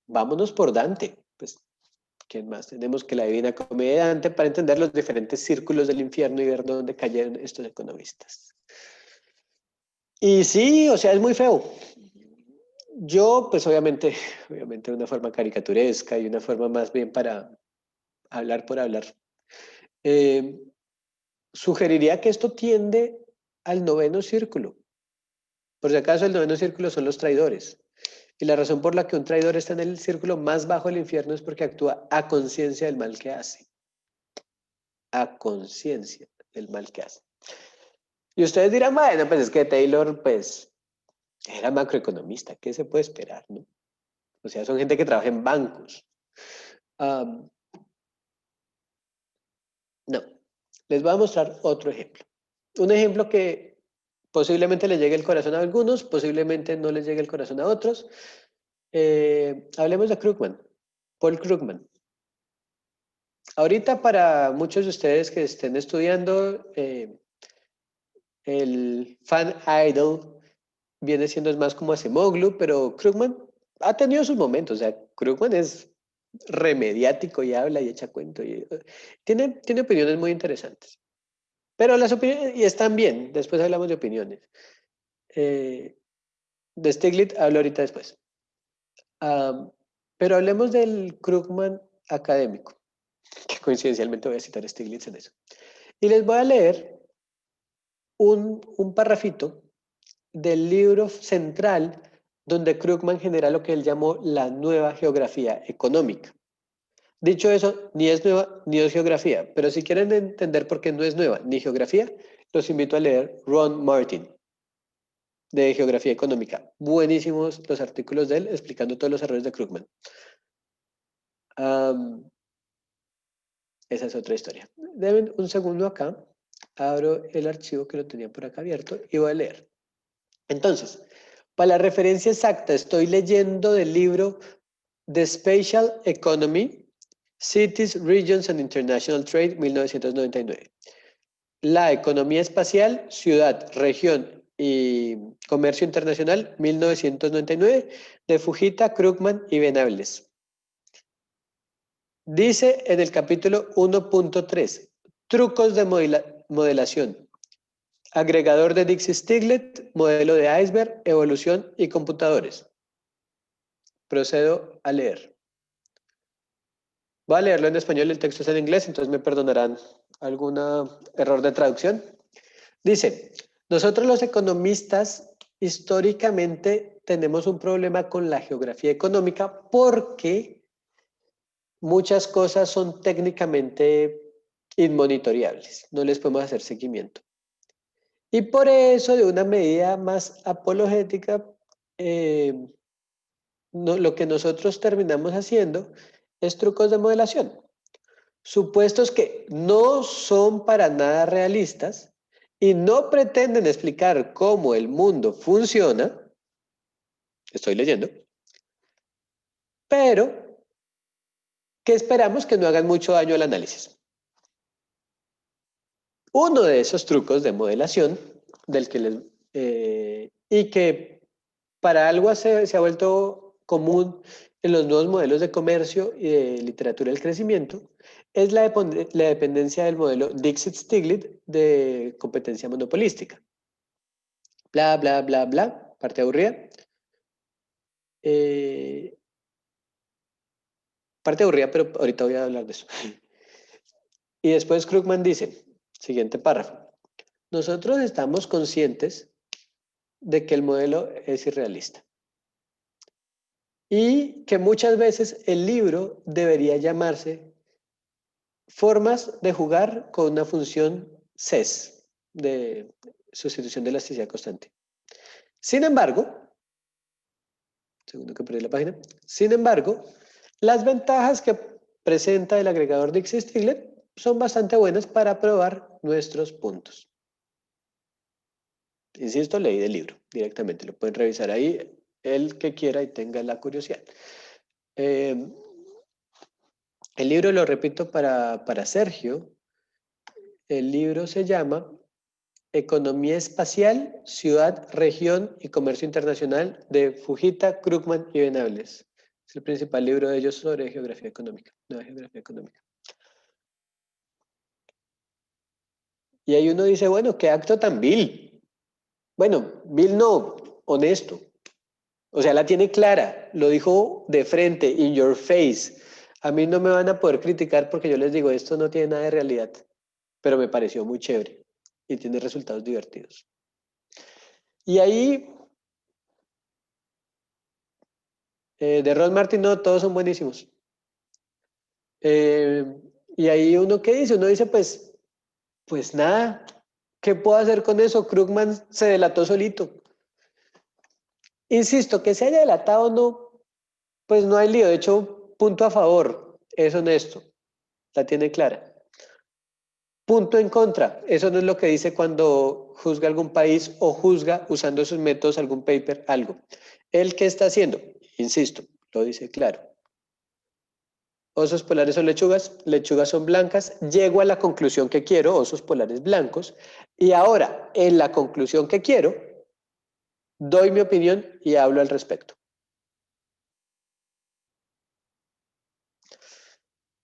[SPEAKER 2] vámonos por Dante. Pues, ¿quién más? Tenemos que la Divina Comedia de Dante para entender los diferentes círculos del infierno y ver dónde cayeron estos economistas. Y sí, o sea, es muy feo. Yo, pues obviamente de una forma caricaturesca y una forma más bien para hablar por hablar, eh, sugeriría que esto tiende al noveno círculo. Por si acaso, el noveno círculo son los traidores. Y la razón por la que un traidor está en el círculo más bajo del infierno es porque actúa a conciencia del mal que hace. A conciencia del mal que hace. Y ustedes dirán, bueno, pues es que Taylor, pues, era macroeconomista. ¿Qué se puede esperar, no? O sea, son gente que trabaja en bancos. No, les voy a mostrar otro ejemplo. Un ejemplo que posiblemente le llegue el corazón a algunos, posiblemente no les llegue el corazón a otros. Hablemos de Krugman, Paul Krugman. Ahorita para muchos de ustedes que estén estudiando, el fan idol viene siendo más como Acemoglu, pero Krugman ha tenido sus momentos. O sea, Krugman es remediático y habla y echa cuento. Y, tiene opiniones muy interesantes. Pero las opiniones, y están bien, después hablamos de opiniones. De Stiglitz hablo ahorita después. Pero hablemos del Krugman académico, que coincidencialmente voy a citar a Stiglitz en eso. Y les voy a leer un parrafito del libro central donde Krugman genera lo que él llamó la nueva geografía económica. Dicho eso, ni es nueva ni es geografía, pero si quieren entender por qué no es nueva ni geografía, los invito a leer Ron Martin, de Geografía Económica. Buenísimos los artículos de él explicando todos los errores de Krugman. Esa es otra historia. Deben un segundo acá. Abro el archivo que lo tenía por acá abierto y voy a leer. Entonces, para la referencia exacta, estoy leyendo del libro The Spatial Economy, Cities, Regions and International Trade, 1999. La economía espacial, ciudad, región y comercio internacional, 1999, de Fujita, Krugman y Venables. Dice en el capítulo 1.3, trucos de modelación, agregador de Dixit-Stiglitz, modelo de iceberg, evolución y computadores. Procedo a leer. Voy a leerlo en español, el texto es en inglés, entonces me perdonarán algún error de traducción. Dice, nosotros los economistas históricamente tenemos un problema con la geografía económica porque muchas cosas son técnicamente inmonitoreables, no les podemos hacer seguimiento. Y por eso, de una medida más apologética, lo que nosotros terminamos haciendo es trucos de modelación. Supuestos que no son para nada realistas y no pretenden explicar cómo el mundo funciona, estoy leyendo, pero que esperamos que no hagan mucho daño al análisis. Uno de esos trucos de modelación, del que y que para algo se ha vuelto común en los nuevos modelos de comercio y de literatura del crecimiento, es la dependencia del modelo Dixit-Stiglitz de competencia monopolística. Bla, bla, bla, bla, parte aburrida. Parte aburrida, pero ahorita voy a hablar de eso. Y después Krugman dice, siguiente párrafo, nosotros estamos conscientes de que el modelo es irrealista y que muchas veces el libro debería llamarse Formas de jugar con una función CES, de sustitución de elasticidad constante. Sin embargo, segundo que perdí la página, sin embargo, las ventajas que presenta el agregador Dixit-Stiglitz son bastante buenas para probar nuestros puntos. Insisto, leí del libro directamente, lo pueden revisar ahí el que quiera y tenga la curiosidad. El libro, lo repito para Sergio, el libro se llama Economía Espacial, Ciudad, Región y Comercio Internacional de Fujita, Krugman y Venables. Es el principal libro de ellos sobre geografía económica, nueva geografía económica. Y ahí uno dice, bueno, qué acto tan vil. Bueno, vil no, honesto. O sea, la tiene clara, lo dijo de frente, in your face. A mí no me van a poder criticar porque yo les digo, esto no tiene nada de realidad, pero me pareció muy chévere y tiene resultados divertidos. Y ahí, de Ron Martin, no, todos son buenísimos. Y ahí uno, ¿qué dice? Uno dice, pues nada, ¿qué puedo hacer con eso? Krugman se delató solito. Insisto, que se haya delatado o no, Pues no hay lío, de hecho, punto a favor, es honesto, la tiene clara. Punto en contra, eso no es lo que dice cuando juzga algún país o juzga usando sus métodos algún paper, algo. ¿El qué está haciendo? Insisto, lo dice claro. Osos polares son lechugas, lechugas son blancas, llego a la conclusión que quiero, osos polares blancos, y ahora, en la conclusión que quiero, doy mi opinión y hablo al respecto.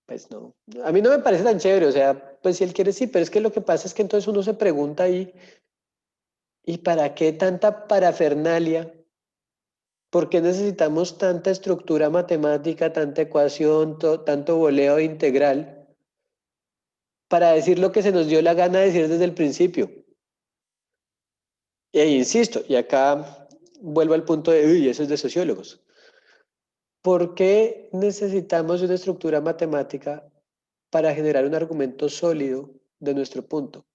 [SPEAKER 2] Pues no, a mí no me parece tan chévere, o sea, pues si él quiere sí, pero es que lo que pasa es que entonces uno se pregunta ahí, ¿y para qué tanta parafernalia? ¿Por qué necesitamos tanta estructura matemática, tanta ecuación, tanto boleo integral para decir lo que se nos dio la gana de decir desde el principio? E insisto, y acá vuelvo al punto de, uy, eso es de sociólogos. ¿Por qué necesitamos una estructura matemática para generar un argumento sólido de nuestro punto?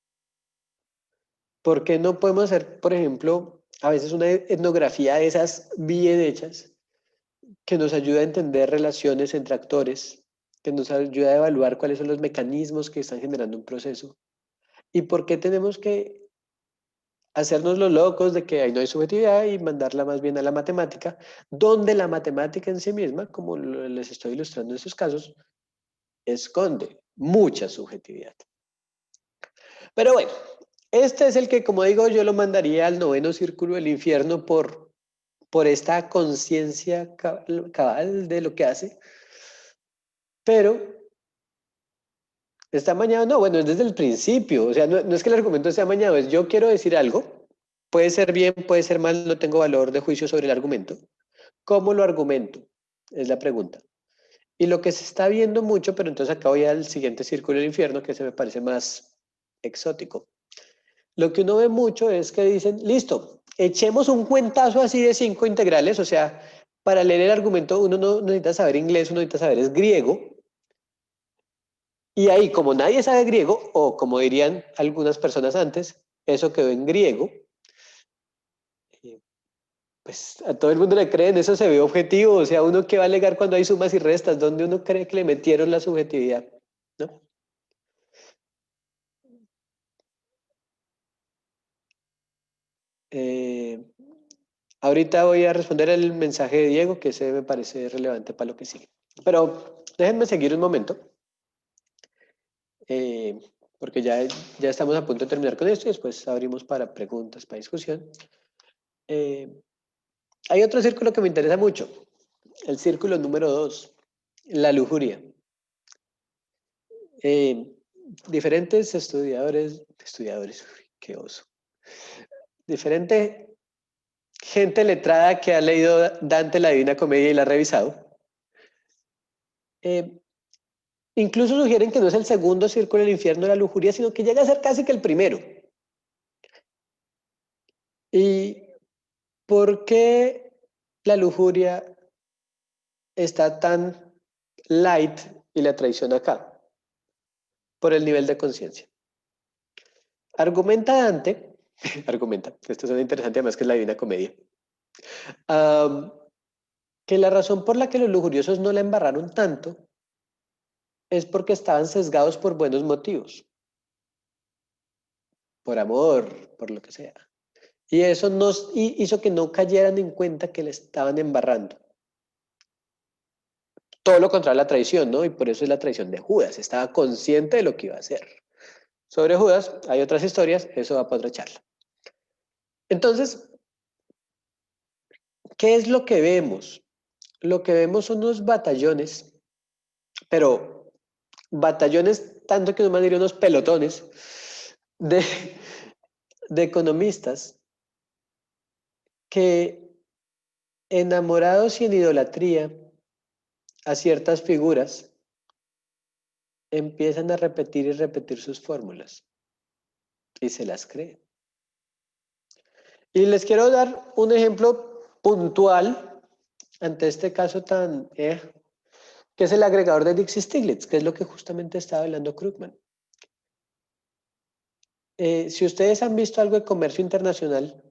[SPEAKER 2] ¿Por qué no podemos hacer, por ejemplo, a veces una etnografía de esas bien hechas que nos ayuda a entender relaciones entre actores, que nos ayuda a evaluar cuáles son los mecanismos que están generando un proceso? ¿Y por qué tenemos que hacernos los locos de que ahí no hay subjetividad y mandarla más bien a la matemática, donde la matemática en sí misma, como les estoy ilustrando en estos casos, esconde mucha subjetividad? Pero bueno, este es el que, como digo, yo lo mandaría al noveno círculo del infierno por esta conciencia cabal de lo que hace, pero está amañado, no, bueno, es desde el principio, o sea, no es que el argumento esté amañado, es yo quiero decir algo, puede ser bien, puede ser mal, no tengo valor de juicio sobre el argumento. ¿Cómo lo argumento? Es la pregunta. Y lo que se está viendo mucho, pero entonces acá voy al siguiente círculo del infierno, que se me parece más exótico. Lo que uno ve mucho es que dicen, listo, echemos un cuentazo así de 5 integrales, o sea, para leer el argumento uno no necesita saber inglés, uno necesita saber es griego, y ahí como nadie sabe griego, o como dirían algunas personas antes, eso quedó en griego, pues a todo el mundo le creen, eso se ve objetivo, o sea, uno que va a alegar cuando hay sumas y restas, donde uno cree que le metieron la subjetividad, ¿no? Eh, ahorita voy a responder el mensaje de Diego, que ese me parece relevante para lo que sigue. Pero déjenme seguir un momento, eh, porque ya estamos a punto de terminar con esto y después abrimos para preguntas, para discusión. Eh, hay otro círculo que me interesa mucho, el círculo número 2, la lujuria. Eh, diferentes estudiadores, uy, qué oso. Diferente gente letrada que ha leído Dante, la Divina Comedia y la ha revisado. Incluso sugieren que no es el segundo círculo del infierno de la lujuria, sino que llega a ser casi que el primero. ¿Y por qué la lujuria está tan light y la traición acá? Por el nivel de conciencia. Argumenta Dante, argumenta, esto es interesante además que es la Divina Comedia, que la razón por la que los lujuriosos no la embarraron tanto es porque estaban sesgados por buenos motivos, por amor, por lo que sea. Y eso nos hizo que no cayeran en cuenta que le estaban embarrando. Todo lo contrario a la traición, ¿no? Y por eso es la traición de Judas. Estaba consciente de lo que iba a hacer. Sobre Judas hay otras historias, eso va para otra charla. Entonces, ¿qué es lo que vemos? Lo que vemos son unos batallones, pero batallones, tanto que no me diría unos pelotones de, de economistas que, enamorados y en idolatría a ciertas figuras, empiezan a repetir y repetir sus fórmulas y se las creen. Y les quiero dar un ejemplo puntual ante este caso tan, que es el agregador de Dixie-Stiglitz, que es lo que justamente estaba hablando Krugman. Si ustedes han visto algo de comercio internacional,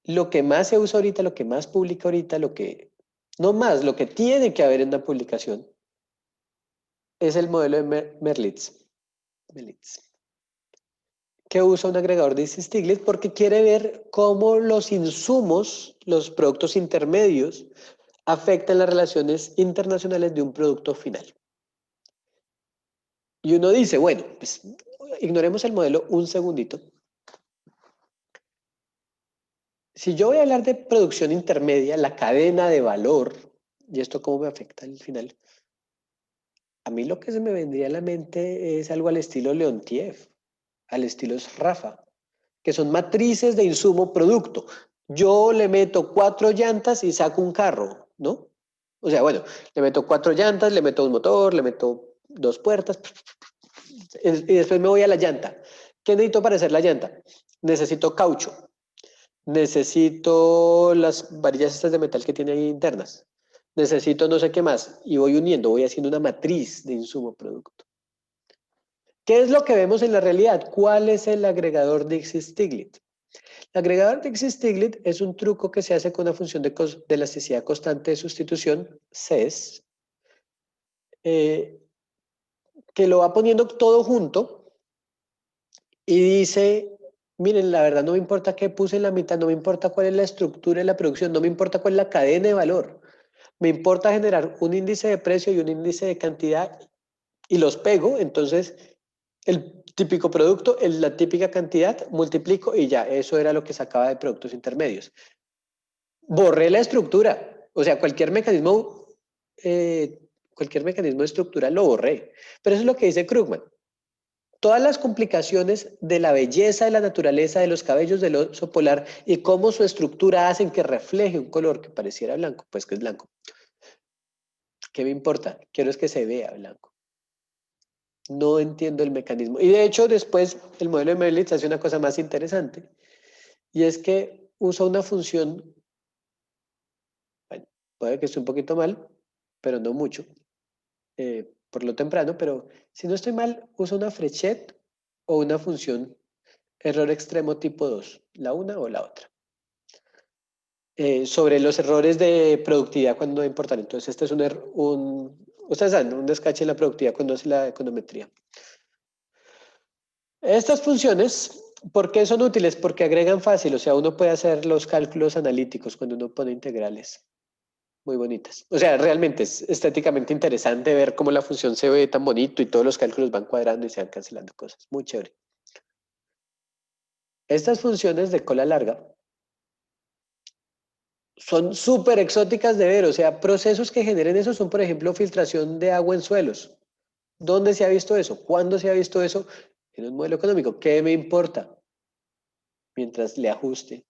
[SPEAKER 2] lo que más se usa ahorita, lo que más publica ahorita, lo que No más, lo que tiene que haber en la publicación es el modelo de Merlitz, que usa un agregador de Stiglitz porque quiere ver cómo los insumos, los productos intermedios, afectan las relaciones internacionales de un producto final. Y uno dice, bueno, pues ignoremos el modelo un segundito. Si yo voy a hablar de producción intermedia, la cadena de valor, y esto cómo me afecta al final, a mí lo que se me vendría a la mente es algo al estilo Leontiev, al estilo Rafa, que son matrices de insumo producto. Yo le meto 4 llantas y saco un carro, ¿no? O sea, bueno, le meto 4 llantas, le meto un motor, le meto 2 puertas, y después me voy a la llanta. ¿Qué necesito para hacer la llanta? Necesito caucho, necesito las varillas estas de metal que tiene ahí internas, necesito no sé qué más, y voy uniendo, voy haciendo una matriz de insumo producto. ¿Qué es lo que vemos en la realidad? ¿Cuál es el agregador de Dixit-Stiglitz? El agregador de Dixit-Stiglitz es un truco que se hace con una función de elasticidad constante de sustitución, CES, que lo va poniendo todo junto y dice, miren, la verdad no me importa qué puse en la mitad, no me importa cuál es la estructura de la producción, no me importa cuál es la cadena de valor, me importa generar un índice de precio y un índice de cantidad y los pego, entonces el típico producto, la típica cantidad, multiplico y ya, eso era lo que sacaba de productos intermedios. Borré la estructura, o sea, cualquier mecanismo de estructura lo borré, pero eso es lo que dice Krugman. Todas las complicaciones de la belleza de la naturaleza de los cabellos del oso polar y cómo su estructura hacen que refleje un color que pareciera blanco, pues que es blanco. ¿Qué me importa? Quiero es que se vea blanco. No entiendo el mecanismo. Y de hecho, después el modelo de Merlitz hace una cosa más interesante, y es que usa una función, bueno, puede que esté un poquito mal, pero no mucho, por lo temprano, pero si no estoy mal, usa una Frechet o una función error extremo tipo 2, la una o la otra. Sobre los errores de productividad cuando no importan. Entonces, este es ustedes saben, un descache en la productividad cuando hace la econometría. Estas funciones, ¿por qué son útiles? Porque agregan fácil, o sea, uno puede hacer los cálculos analíticos cuando uno pone integrales. Muy bonitas. O sea, realmente es estéticamente interesante ver cómo la función se ve tan bonito y todos los cálculos van cuadrando y se van cancelando cosas. Muy chévere. Estas funciones de cola larga son súper exóticas de ver, o sea, procesos que generen eso son, por ejemplo, filtración de agua en suelos. ¿Dónde se ha visto eso? ¿Cuándo se ha visto eso? En un modelo económico. ¿Qué me importa? Mientras le ajuste.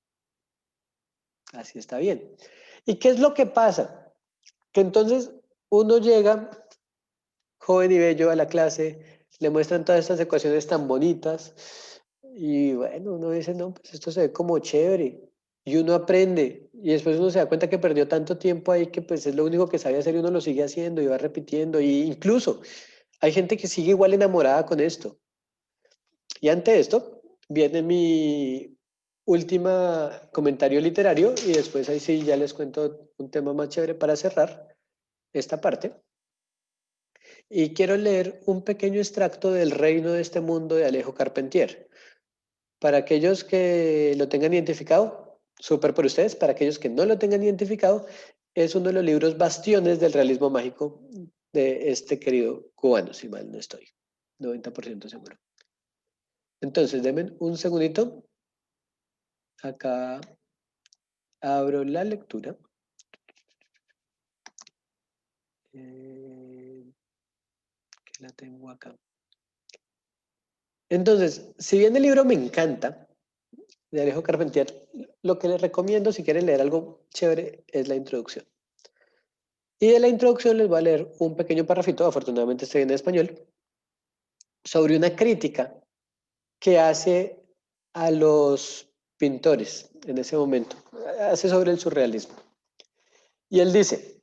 [SPEAKER 2] Así está bien. ¿Y qué es lo que pasa? Que entonces uno llega, joven y bello, a la clase, le muestran todas estas ecuaciones tan bonitas y bueno, uno dice, no, pues esto se ve como chévere. Y uno aprende y después uno se da cuenta que perdió tanto tiempo ahí que pues es lo único que sabe hacer y uno lo sigue haciendo y va repitiendo. Y incluso hay gente que sigue igual enamorada con esto. Y ante esto viene mi última comentario literario y después ahí sí ya les cuento un tema más chévere para cerrar esta parte. Y quiero leer un pequeño extracto del Reino de este mundo de Alejo Carpentier. Para aquellos que lo tengan identificado, súper por ustedes. Para aquellos que no lo tengan identificado, es uno de los libros bastiones del realismo mágico de este querido cubano, si mal no estoy. 90% seguro. Entonces, denme un segundito. Acá abro la lectura. Que la tengo acá. Entonces, si bien el libro me encanta, de Alejo Carpentier, lo que les recomiendo si quieren leer algo chévere es la introducción. Y de la introducción les voy a leer un pequeño parrafito, afortunadamente estoy en español, sobre una crítica que hace a los pintores en ese momento. Hace sobre el surrealismo. Y él dice,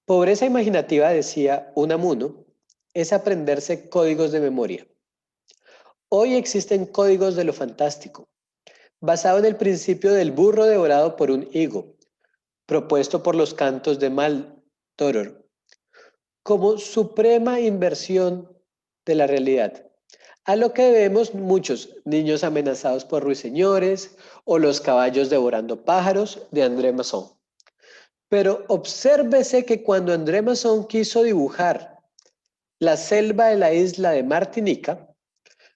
[SPEAKER 2] pobreza imaginativa, decía Unamuno, es aprenderse códigos de memoria. Hoy existen códigos de lo fantástico, basado en el principio del burro devorado por un higo. propuesto por los cantos de Maldoror, como suprema inversión de la realidad, a lo que debemos muchos niños amenazados por ruiseñores o los caballos devorando pájaros de André Masson. Pero obsérvese que cuando André Masson quiso dibujar la selva de la isla de Martinica,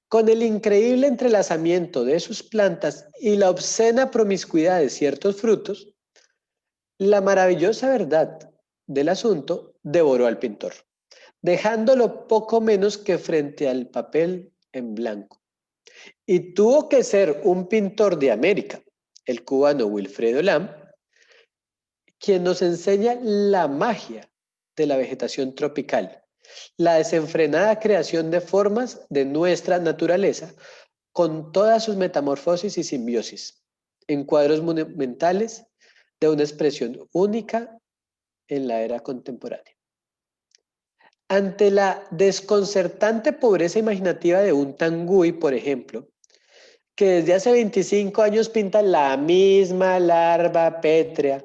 [SPEAKER 2] con el increíble entrelazamiento de sus plantas y la obscena promiscuidad de ciertos frutos, la maravillosa verdad del asunto devoró al pintor, dejándolo poco menos que frente al papel en blanco. Y tuvo que ser un pintor de América, el cubano Wilfredo Lam, quien nos enseña la magia de la vegetación tropical, la desenfrenada creación de formas de nuestra naturaleza, con todas sus metamorfosis y simbiosis, en cuadros monumentales de una expresión única en la era contemporánea. Ante la desconcertante pobreza imaginativa de un Tanguy, por ejemplo, que desde hace 25 años pinta la misma larva pétrea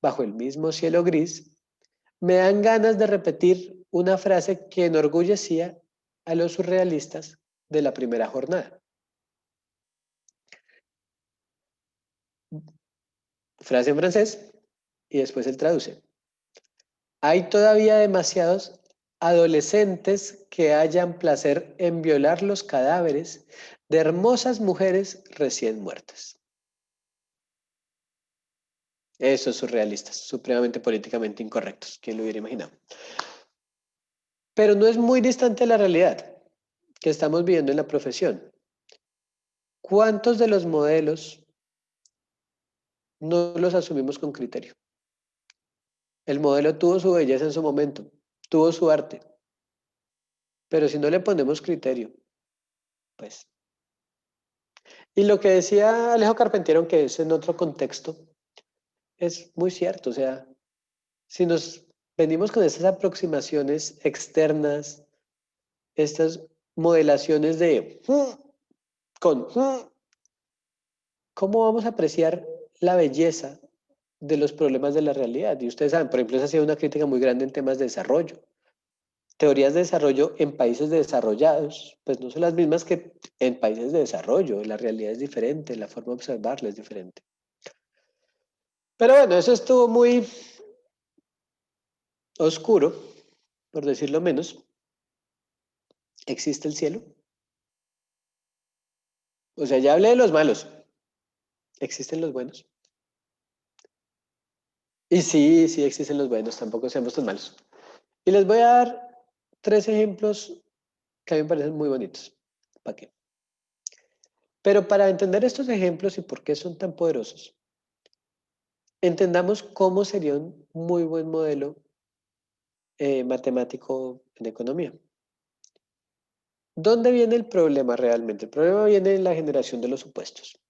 [SPEAKER 2] bajo el mismo cielo gris, me dan ganas de repetir una frase que enorgullecía a los surrealistas de la primera jornada. Frase en francés y después él traduce. Hay todavía demasiados adolescentes que hallan placer en violar los cadáveres de hermosas mujeres recién muertas. Esos surrealistas, supremamente políticamente incorrectos. ¿Quién lo hubiera imaginado? Pero no es muy distante de la realidad que estamos viviendo en la profesión. ¿Cuántos de los modelos no los asumimos con criterio? El modelo tuvo su belleza en su momento, tuvo su arte, pero si no le ponemos criterio, pues. Y lo que decía Alejo Carpentier, que es en otro contexto, es muy cierto. O sea, si nos venimos con estas aproximaciones externas, estas modelaciones de con, ¿cómo vamos a apreciar la belleza de los problemas de la realidad? Y ustedes saben, por ejemplo, esa ha sido una crítica muy grande en temas de desarrollo. Teorías de desarrollo en países desarrollados, pues no son las mismas que en países de desarrollo. La realidad es diferente, la forma de observarla es diferente. Pero bueno, eso estuvo muy oscuro, por decirlo menos. ¿Existe el cielo? O sea, ya hablé de los malos. ¿Existen los buenos? Y sí, sí existen los buenos, tampoco seamos tan malos. Y les voy a dar 3 ejemplos que a mí me parecen muy bonitos. ¿Para qué? Pero para entender estos ejemplos y por qué son tan poderosos, entendamos cómo sería un muy buen modelo matemático en economía. ¿Dónde viene el problema realmente? El problema viene en la generación de los supuestos.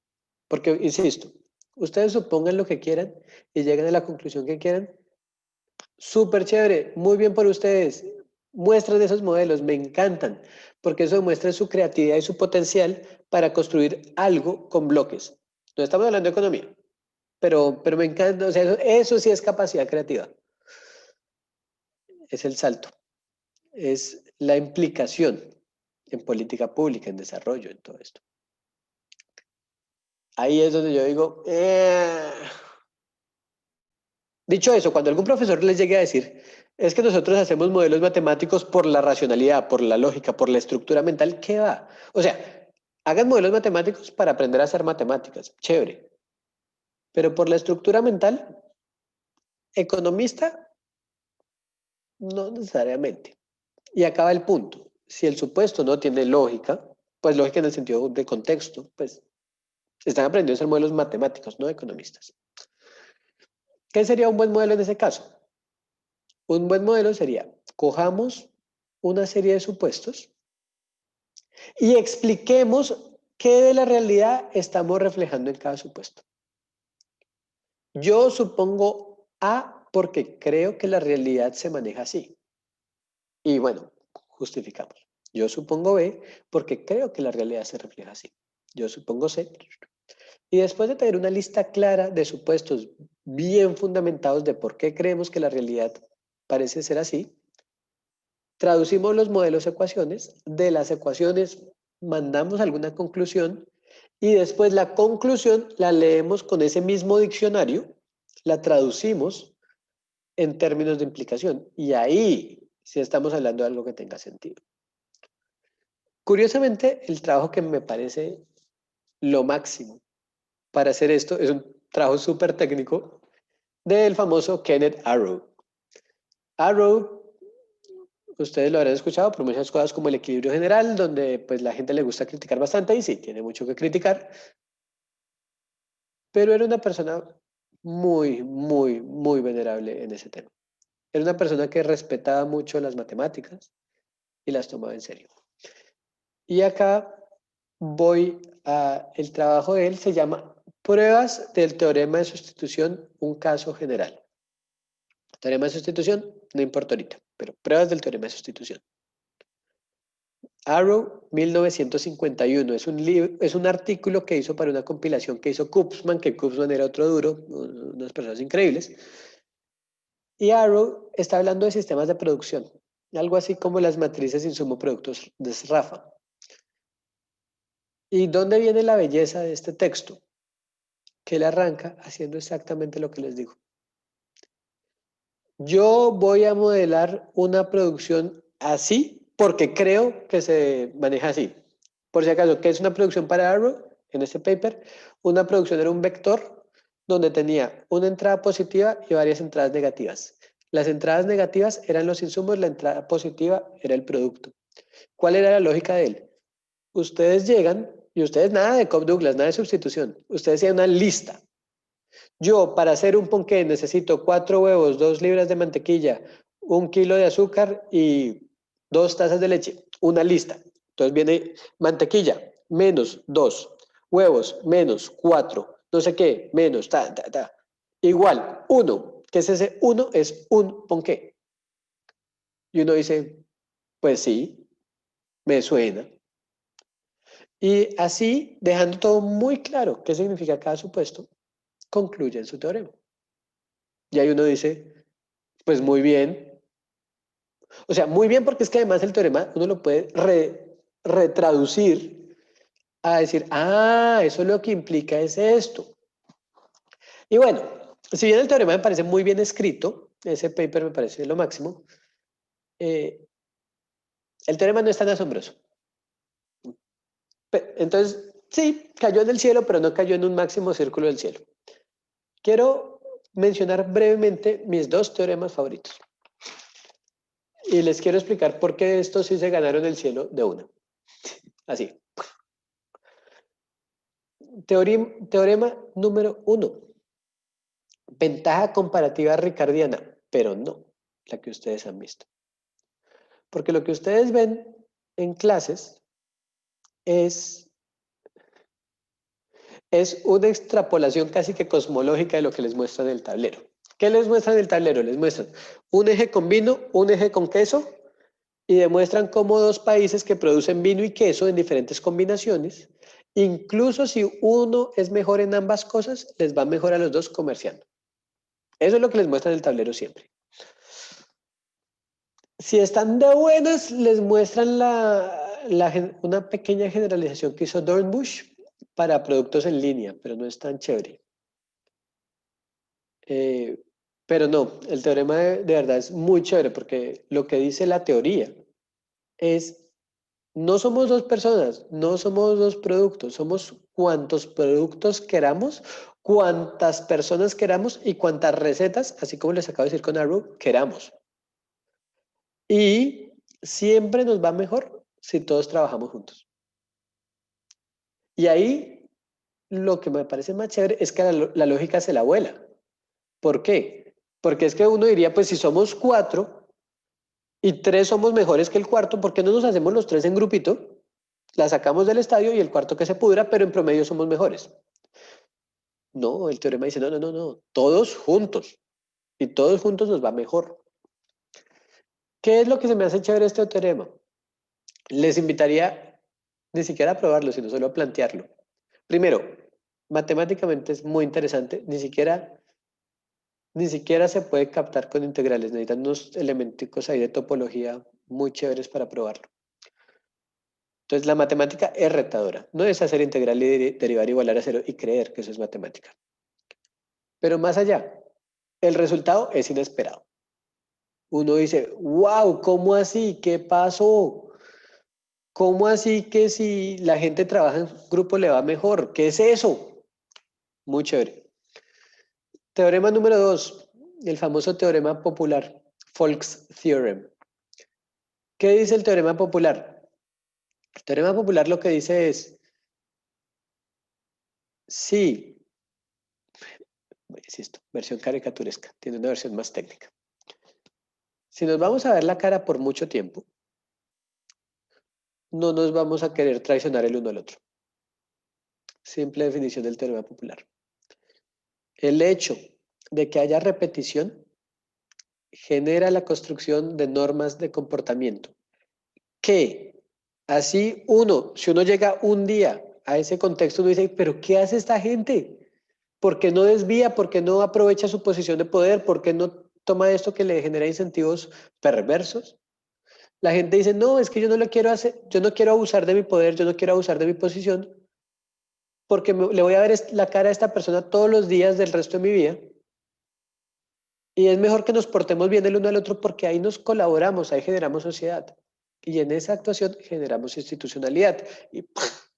[SPEAKER 2] Porque, insisto, ustedes supongan lo que quieran y lleguen a la conclusión que quieran. Súper chévere, muy bien por ustedes. Muestran esos modelos, me encantan, porque eso demuestra su creatividad y su potencial para construir algo con bloques. No estamos hablando de economía, pero me encanta, o sea, eso sí es capacidad creativa. Es el salto, es la implicación en política pública, en desarrollo, en todo esto. Ahí es donde yo digo, Dicho eso, cuando algún profesor les llegue a decir, es que nosotros hacemos modelos matemáticos por la racionalidad, por la lógica, por la estructura mental, ¿qué va? O sea, hagan modelos matemáticos para aprender a hacer matemáticas, chévere. Pero por la estructura mental, economista, no necesariamente. Y acaba el punto. Si el supuesto no tiene lógica, pues lógica en el sentido de contexto, pues están aprendiendo a hacer modelos matemáticos, no economistas. ¿Qué sería un buen modelo en ese caso? Un buen modelo sería, cojamos una serie de supuestos y expliquemos qué de la realidad estamos reflejando en cada supuesto. Yo supongo A porque creo que la realidad se maneja así. Y bueno, justificamos. Yo supongo B porque creo que la realidad se refleja así. Yo supongo C Y después de tener una lista clara de supuestos bien fundamentados de por qué creemos que la realidad parece ser así, traducimos los modelos ecuaciones, de las ecuaciones mandamos alguna conclusión y después la conclusión la leemos con ese mismo diccionario, la traducimos en términos de implicación y ahí sí estamos hablando de algo que tenga sentido. Curiosamente, el trabajo que me parece lo máximo para hacer esto es un trabajo súper técnico del famoso Kenneth Arrow. Arrow, ustedes lo habrán escuchado por muchas cosas como el equilibrio general, donde pues la gente le gusta criticar bastante y sí, tiene mucho que criticar, pero era una persona muy venerable en ese tema. Era una persona que respetaba mucho las matemáticas y las tomaba en serio. Y acá voy a, el trabajo de él se llama Pruebas del teorema de sustitución, un caso general. Teorema de sustitución, no importa ahorita, pero pruebas del teorema de sustitución. Arrow, 1951, es un artículo que hizo para una compilación que hizo Kupfman, que Kupfman era otro duro, unas personas increíbles. Y Arrow está hablando de sistemas de producción, algo así como las matrices insumo productos de Rafa. ¿Y dónde viene la belleza de este texto? Que él arranca haciendo exactamente lo que les digo. Yo voy a modelar una producción así porque creo que se maneja así. Por si acaso, ¿qué es una producción para Arrow? En este paper, una producción era un vector donde tenía una entrada positiva y varias entradas negativas. Las entradas negativas eran los insumos, la entrada positiva era el producto. ¿Cuál era la lógica de él? Ustedes llegan y ustedes nada de Cobb-Douglas, nada de sustitución. Ustedes tienen una lista. Yo, para hacer un ponqué, necesito 4 huevos, 2 libras de mantequilla, 1 kilo de azúcar y 2 tazas de leche. Una lista. Entonces viene mantequilla, menos 2. Huevos, menos 4. No sé qué, menos, ta. Igual, 1. ¿Qué es ese 1? Es un ponqué. Y uno dice, pues sí, me suena. Y así, dejando todo muy claro qué significa cada supuesto, concluyen su teorema. Y ahí uno dice, pues muy bien. O sea, muy bien porque es que además el teorema uno lo puede retraducir a decir, ah, eso lo que implica es esto. Y bueno, si bien el teorema me parece muy bien escrito, ese paper me parece lo máximo, el teorema no es tan asombroso. Entonces, sí, cayó en el cielo, pero no cayó en un máximo círculo del cielo. Quiero mencionar brevemente mis 2 teoremas favoritos. Y les quiero explicar por qué estos sí se ganaron el cielo de una. Así. Teorema número 1. Ventaja comparativa ricardiana, pero no la que ustedes han visto. Porque lo que ustedes ven en clases es una extrapolación casi que cosmológica de lo que les muestran en el tablero. ¿Qué les muestran en el tablero? Les muestran un eje con vino, un eje con queso y demuestran cómo 2 países que producen vino y queso en diferentes combinaciones, incluso si uno es mejor en ambas cosas, les va mejor a los 2 comerciando. Eso es lo que les muestran en el tablero siempre. Si están de buenas, les muestran una pequeña generalización que hizo Dornbusch para productos en línea, pero no es tan chévere. Pero no, el teorema de verdad es muy chévere porque lo que dice la teoría es, no somos 2 personas, no somos 2 productos, somos cuantos productos queramos, cuantas personas queramos y cuantas recetas, así como les acabo de decir con Arrow, queramos. Y siempre nos va mejor si todos trabajamos juntos. Y ahí lo que me parece más chévere es que la lógica se la vuela. ¿Por qué? Porque es que uno diría, pues si somos 4 y 3 somos mejores que el cuarto, ¿por qué no nos hacemos los 3 en grupito? La sacamos del estadio y el cuarto que se pudra, pero en promedio somos mejores. No, el teorema dice, no, todos juntos. Y todos juntos nos va mejor. ¿Qué es lo que se me hace chévere este teorema? Les invitaría ni siquiera a probarlo, sino solo a plantearlo. Primero, matemáticamente es muy interesante, ni siquiera se puede captar con integrales, necesitan unos elementicos ahí de topología muy chéveres para probarlo. Entonces la matemática es retadora, no es hacer integral y derivar igualar a cero y creer que eso es matemática. Pero más allá, el resultado es inesperado. Uno dice, wow, ¿cómo así? ¿Qué pasó? ¿Cómo así que si la gente trabaja en grupo le va mejor? ¿Qué es eso? Muy chévere. Teorema número 2, el famoso teorema popular, Folk's Theorem. ¿Qué dice el teorema popular? El teorema popular lo que dice es, sí, insisto, versión caricaturesca, tiene una versión más técnica. Si nos vamos a ver la cara por mucho tiempo, no nos vamos a querer traicionar el uno al otro. Simple definición del teorema popular. El hecho de que haya repetición genera la construcción de normas de comportamiento que así si uno llega un día a ese contexto, uno dice, pero ¿qué hace esta gente? ¿Por qué no desvía? ¿Por qué no aprovecha su posición de poder? ¿Por qué no toma esto que le genera incentivos perversos? La gente dice, no, es que yo no lo quiero hacer, yo no quiero abusar de mi poder, yo no quiero abusar de mi posición, porque le voy a ver la cara a esta persona todos los días del resto de mi vida. Y es mejor que nos portemos bien el uno al otro porque ahí nos colaboramos, ahí generamos sociedad. Y en esa actuación generamos institucionalidad. Y ¡puf!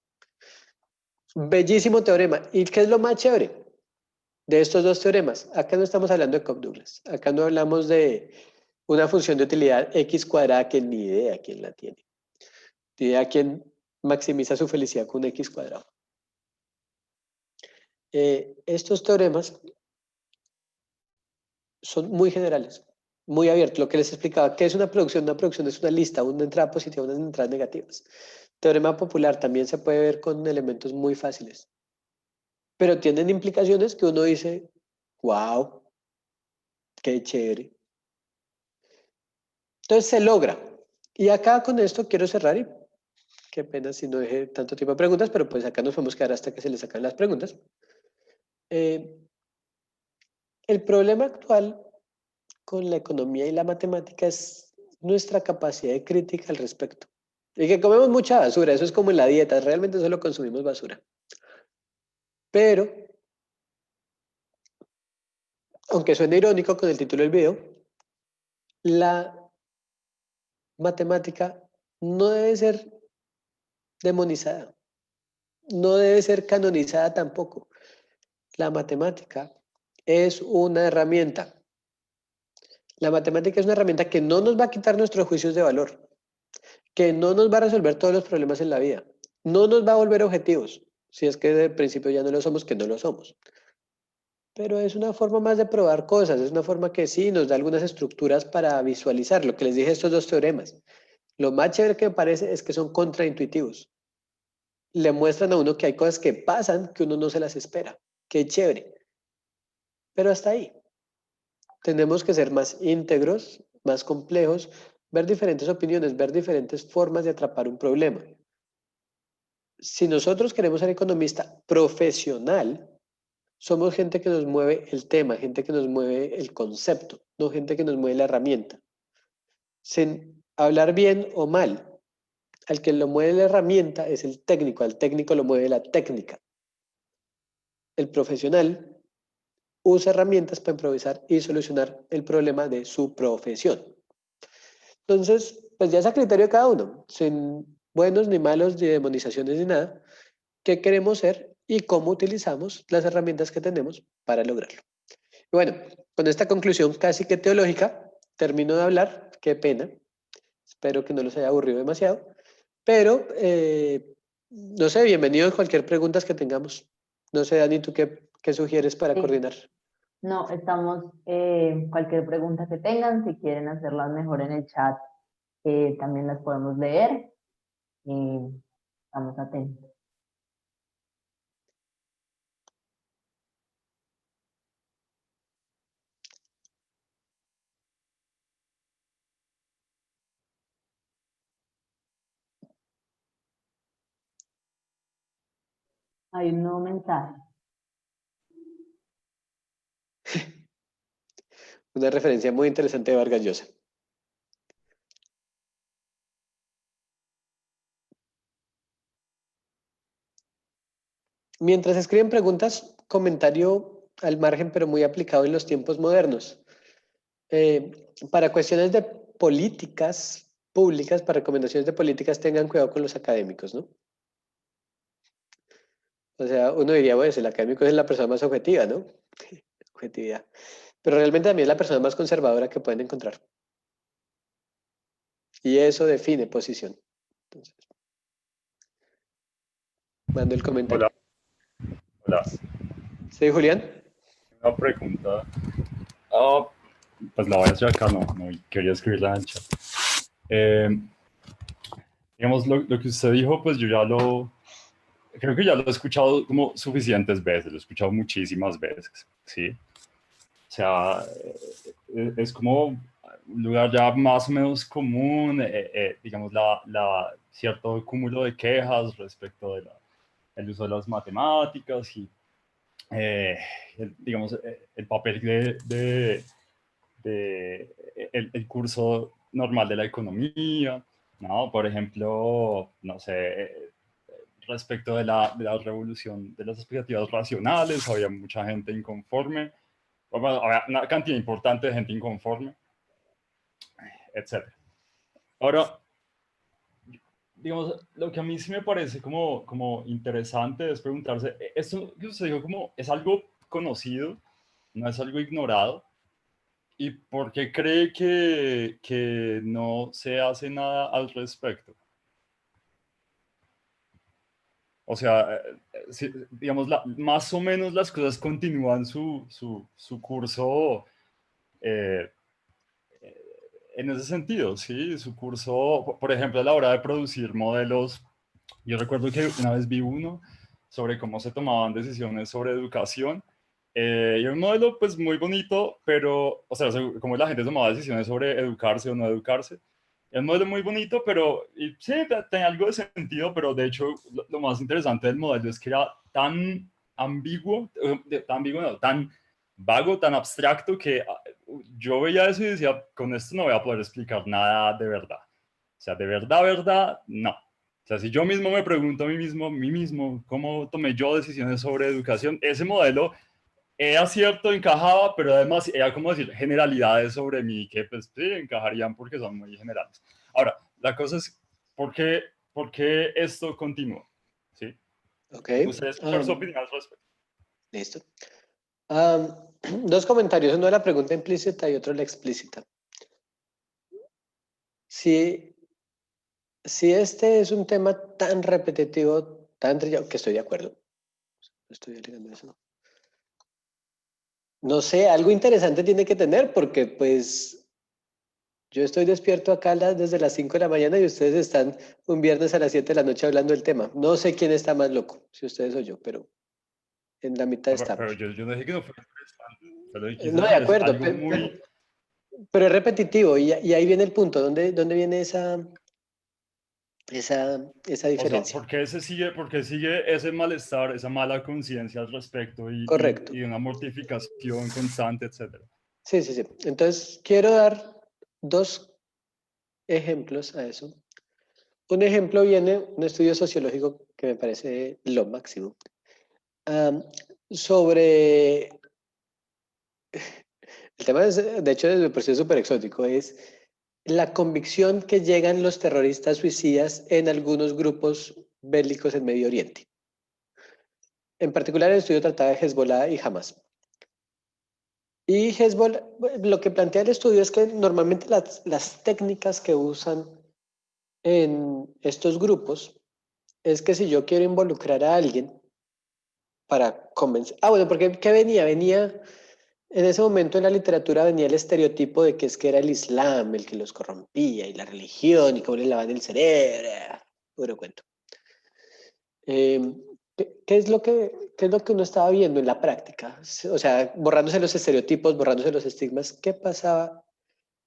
[SPEAKER 2] Bellísimo teorema. ¿Y qué es lo más chévere de estos dos teoremas? Acá no estamos hablando de Cobb-Douglas. Acá no hablamos de una función de utilidad x cuadrada que ni idea quién la tiene. Ni idea quién maximiza su felicidad con x cuadrado. Estos teoremas son muy generales, muy abiertos. Lo que les explicaba, ¿qué es una producción? Una producción es una lista, una entrada positiva, unas entradas negativas. Teorema popular también se puede ver con elementos muy fáciles, pero tienen implicaciones que uno dice, wow, qué chévere. Entonces se logra. Y acá con esto quiero cerrar y qué pena si no dejé tanto tiempo de preguntas, pero pues acá nos podemos quedar hasta que se les sacan las preguntas. El problema actual con la economía y la matemática es nuestra capacidad de crítica al respecto. Y que comemos mucha basura, eso es como en la dieta, realmente solo consumimos basura. Pero, aunque suene irónico con el título del video, la matemática no debe ser demonizada, no debe ser canonizada tampoco. La matemática es una herramienta. La matemática es una herramienta que no nos va a quitar nuestros juicios de valor, que no nos va a resolver todos los problemas en la vida, no nos va a volver objetivos, si es que de principio ya no lo somos, que no lo somos. Pero es una forma más de probar cosas, es una forma que sí nos da algunas estructuras para visualizar, lo que les dije estos dos teoremas. Lo más chévere que me parece es que son contraintuitivos. Le muestran a uno que hay cosas que pasan que uno no se las espera. Qué chévere. Pero hasta ahí. Tenemos que ser más íntegros, más complejos, ver diferentes opiniones, ver diferentes formas de atrapar un problema. Si nosotros queremos ser economista profesional, somos gente que nos mueve el tema, gente que nos mueve el concepto, no gente que nos mueve la herramienta. Sin hablar bien o mal, al que lo mueve la herramienta es el técnico, al técnico lo mueve la técnica. El profesional usa herramientas para improvisar y solucionar el problema de su profesión. Entonces, pues ya es a criterio de cada uno, sin buenos ni malos, ni demonizaciones ni nada, qué queremos ser y cómo utilizamos las herramientas que tenemos para lograrlo. Y bueno, con esta conclusión casi que teológica, termino de hablar, qué pena, espero que no los haya aburrido demasiado, pero no sé, bienvenido a cualquier pregunta que tengamos. No sé, Dani, ¿tú qué sugieres para
[SPEAKER 1] Sí.
[SPEAKER 2] coordinar?
[SPEAKER 1] No, estamos, cualquier pregunta que tengan, si quieren hacerlas mejor en el chat, también las podemos leer. Estamos atentos. Hay un nuevo mensaje.
[SPEAKER 2] Una referencia muy interesante de Vargas Llosa. Mientras escriben preguntas, comentario al margen, pero muy aplicado en los tiempos modernos. Para cuestiones de políticas públicas, para recomendaciones de políticas, tengan cuidado con los académicos, ¿no? O sea, uno diría, bueno, si el académico es la persona más objetiva, ¿no? Objetividad. Pero realmente también es la persona más conservadora que pueden encontrar. Y eso define posición. Entonces, mando el comentario.
[SPEAKER 3] Hola, hola.
[SPEAKER 2] ¿Sí, Julián?
[SPEAKER 3] Una pregunta. Ah, pues la voy a hacer acá, no quería escribirla en el chat. Eh, digamos, lo que usted dijo, pues yo ya creo que ya lo he escuchado como suficientes veces, lo he escuchado muchísimas veces, ¿sí? O sea, es como un lugar ya más o menos común, digamos, cierto cúmulo de quejas respecto del uso de las matemáticas y eh, digamos, el papel el curso normal de la economía, ¿no? Por ejemplo, no sé, respecto de la revolución de las expectativas racionales, había mucha gente inconforme, bueno, había una cantidad importante de gente inconforme, etc. Ahora, digamos, lo que a mí sí me parece como interesante es preguntarse, esto que usted dijo como es algo conocido, no es algo ignorado, ¿y por qué cree que no se hace nada al respecto? O sea, digamos, más o menos las cosas continúan su curso eh, en ese sentido, ¿sí? Su curso, por ejemplo, a la hora de producir modelos, yo recuerdo que una vez vi uno sobre cómo se tomaban decisiones sobre educación, y un modelo pues muy bonito, pero, o sea, cómo la gente tomaba decisiones sobre educarse o no educarse. Es un modelo muy bonito, pero y sí, tenía algo de sentido, pero de hecho lo más interesante del modelo es que era tan ambiguo, tan ambiguo, no, tan vago, tan abstracto que yo veía eso y decía, con esto no voy a poder explicar nada de verdad. O sea, de verdad, verdad, no. O sea, si yo mismo me pregunto a mí mismo, cómo tomé yo decisiones sobre educación, ese modelo era cierto, encajaba, pero además era como decir generalidades sobre mí que pues sí, encajarían porque son muy generales. Ahora, la cosa es, por qué esto continúa? ¿Sí?
[SPEAKER 2] Ok.
[SPEAKER 3] Me gustaría escuchar su opinión al respecto.
[SPEAKER 2] Listo. Dos comentarios, uno de la pregunta implícita y otro de la explícita. Si, si este es un tema tan repetitivo, tan trillado, que estoy de acuerdo. Estoy alegando eso. No sé, algo interesante tiene que tener porque pues yo estoy despierto acá desde las 5 de la mañana y ustedes están un viernes a las 7 de la noche hablando del tema. No sé quién está más loco, si ustedes o yo, pero en la mitad
[SPEAKER 3] Pero
[SPEAKER 2] estamos.
[SPEAKER 3] yo no dije que no fuera interesante, solo quise
[SPEAKER 2] No, de
[SPEAKER 3] decir, es
[SPEAKER 2] acuerdo,
[SPEAKER 3] algo muy...
[SPEAKER 2] pero es repetitivo y ahí viene el punto. ¿Dónde viene esa
[SPEAKER 3] O sea,
[SPEAKER 2] diferencia?
[SPEAKER 3] por qué sigue ese malestar, esa mala conciencia al respecto
[SPEAKER 2] Correcto.
[SPEAKER 3] y una mortificación constante, etcétera?
[SPEAKER 2] Sí, sí, sí. Entonces, quiero dar dos ejemplos a eso. Un ejemplo viene, un estudio sociológico que me parece lo máximo, am, sobre, el tema es, de hecho, desde el proceso súper exótico, es la convicción que llegan los terroristas suicidas en algunos grupos bélicos en Medio Oriente. En particular, el estudio trataba de Hezbollah y Hamas. Y Hezbollah, lo que plantea el estudio es que normalmente las técnicas que usan en estos grupos es que si yo quiero involucrar a alguien para convencer... Ah, bueno, porque ¿qué venía? Venía, en ese momento en la literatura venía el estereotipo de que es que era el Islam el que los corrompía y la religión y cómo les lavan el cerebro. Puro cuento. Eh, ¿Qué es qué es lo que uno estaba viendo en la práctica? O sea, borrándose los estereotipos, borrándose los estigmas, ¿qué pasaba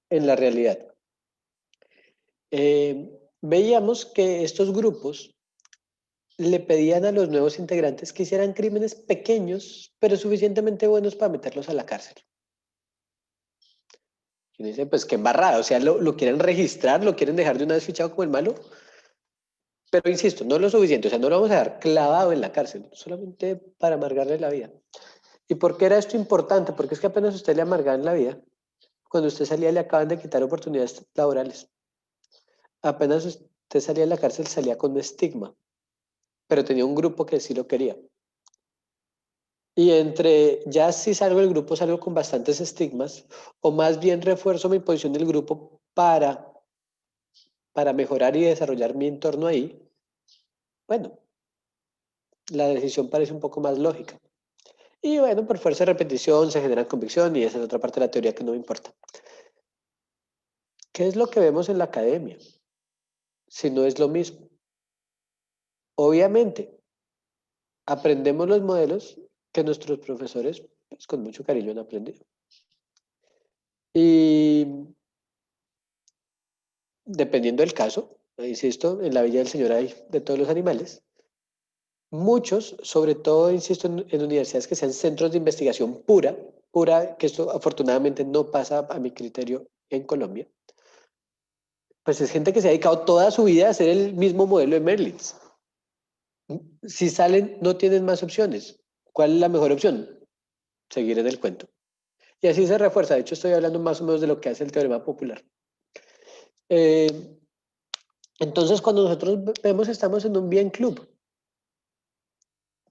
[SPEAKER 2] en la realidad? Veíamos que estos grupos le pedían a los nuevos integrantes que hicieran crímenes pequeños, pero suficientemente buenos para meterlos a la cárcel. Y uno dice, pues qué embarrada, o sea, lo quieren registrar, lo quieren dejar de una vez fichado como el malo, pero insisto, no lo suficiente, o sea, no lo vamos a dejar clavado en la cárcel, solamente para amargarle la vida. ¿Y por qué era esto importante? Porque es que apenas usted le amargaban la vida, cuando usted salía le acaban de quitar oportunidades laborales. Apenas usted salía de la cárcel salía con un estigma, pero tenía un grupo que sí lo quería. Y entre ya si salgo del grupo salgo con bastantes estigmas, o más bien refuerzo mi posición del grupo para mejorar y desarrollar mi entorno ahí, bueno, la decisión parece un poco más lógica. Y bueno, por fuerza de repetición se genera convicción y esa es otra parte de la teoría que no me importa. ¿Qué es lo que vemos en la academia? Si no es lo mismo. Obviamente, aprendemos los modelos que nuestros profesores pues, con mucho cariño han aprendido. Y dependiendo del caso, insisto, en la Villa del Señor hay de todos los animales. Muchos, sobre todo, insisto, en universidades que sean centros de investigación pura, que esto afortunadamente no pasa a mi criterio en Colombia, pues es gente que se ha dedicado toda su vida a hacer el mismo modelo de Merlitz. Si salen, no tienen más opciones. ¿Cuál es la mejor opción? Seguir en el cuento. Y así se refuerza. De hecho, estoy hablando más o menos de lo que hace el teorema popular. Entonces, cuando nosotros vemos, estamos en un bien club.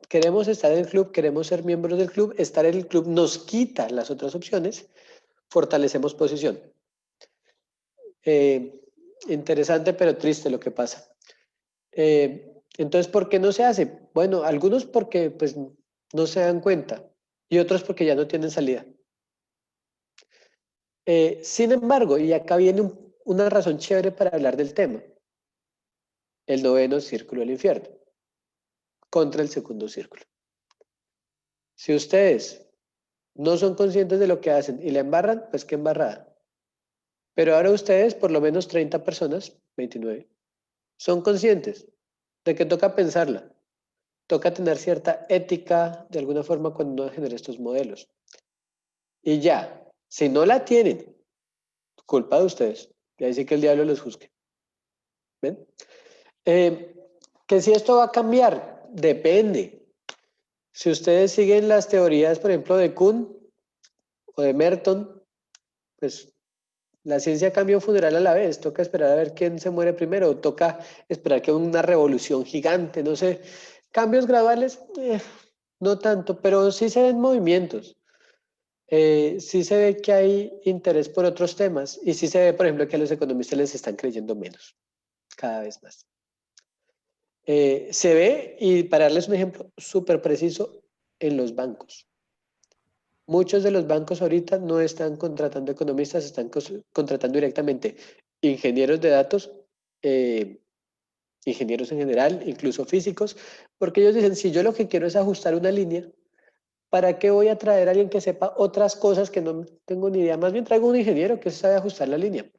[SPEAKER 2] Queremos estar en el club, queremos ser miembros del club. Estar en el club nos quita las otras opciones, fortalecemos posición. Interesante, pero triste lo que pasa. Entonces, ¿por qué no se hace? Bueno, algunos porque pues, no se dan cuenta y otros porque ya no tienen salida. Sin embargo, y acá viene una razón chévere para hablar del tema, el noveno círculo del infierno contra el segundo círculo. Si ustedes no son conscientes de lo que hacen y la embarran, pues qué embarrada. Pero ahora ustedes, por lo menos 30 personas, 29, son conscientes de que toca pensarla, toca tener cierta ética de alguna forma cuando uno genera estos modelos. Y ya, si no la tienen, culpa de ustedes. Y ahí sí que el diablo los juzgue. ¿Ven? Que si esto va a cambiar, depende. Si ustedes siguen las teorías, por ejemplo, de Kuhn o de Merton, pues la ciencia cambia un funeral a la vez. Toca esperar a ver quién se muere primero. Toca esperar que una revolución gigante, no sé. Cambios graduales, no tanto, pero sí se ven movimientos. Sí se ve que hay interés por otros temas y sí se ve, por ejemplo, que a los economistas les están creyendo menos, cada vez más. Se ve, y para darles un ejemplo súper preciso, en los bancos. Muchos de los bancos ahorita no están contratando economistas, están contratando directamente ingenieros de datos, ingenieros en general, incluso físicos, porque ellos dicen, si yo lo que quiero es ajustar una línea, ¿para qué voy a traer a alguien que sepa otras cosas que no tengo ni idea? Más bien traigo un ingeniero que sabe ajustar la línea.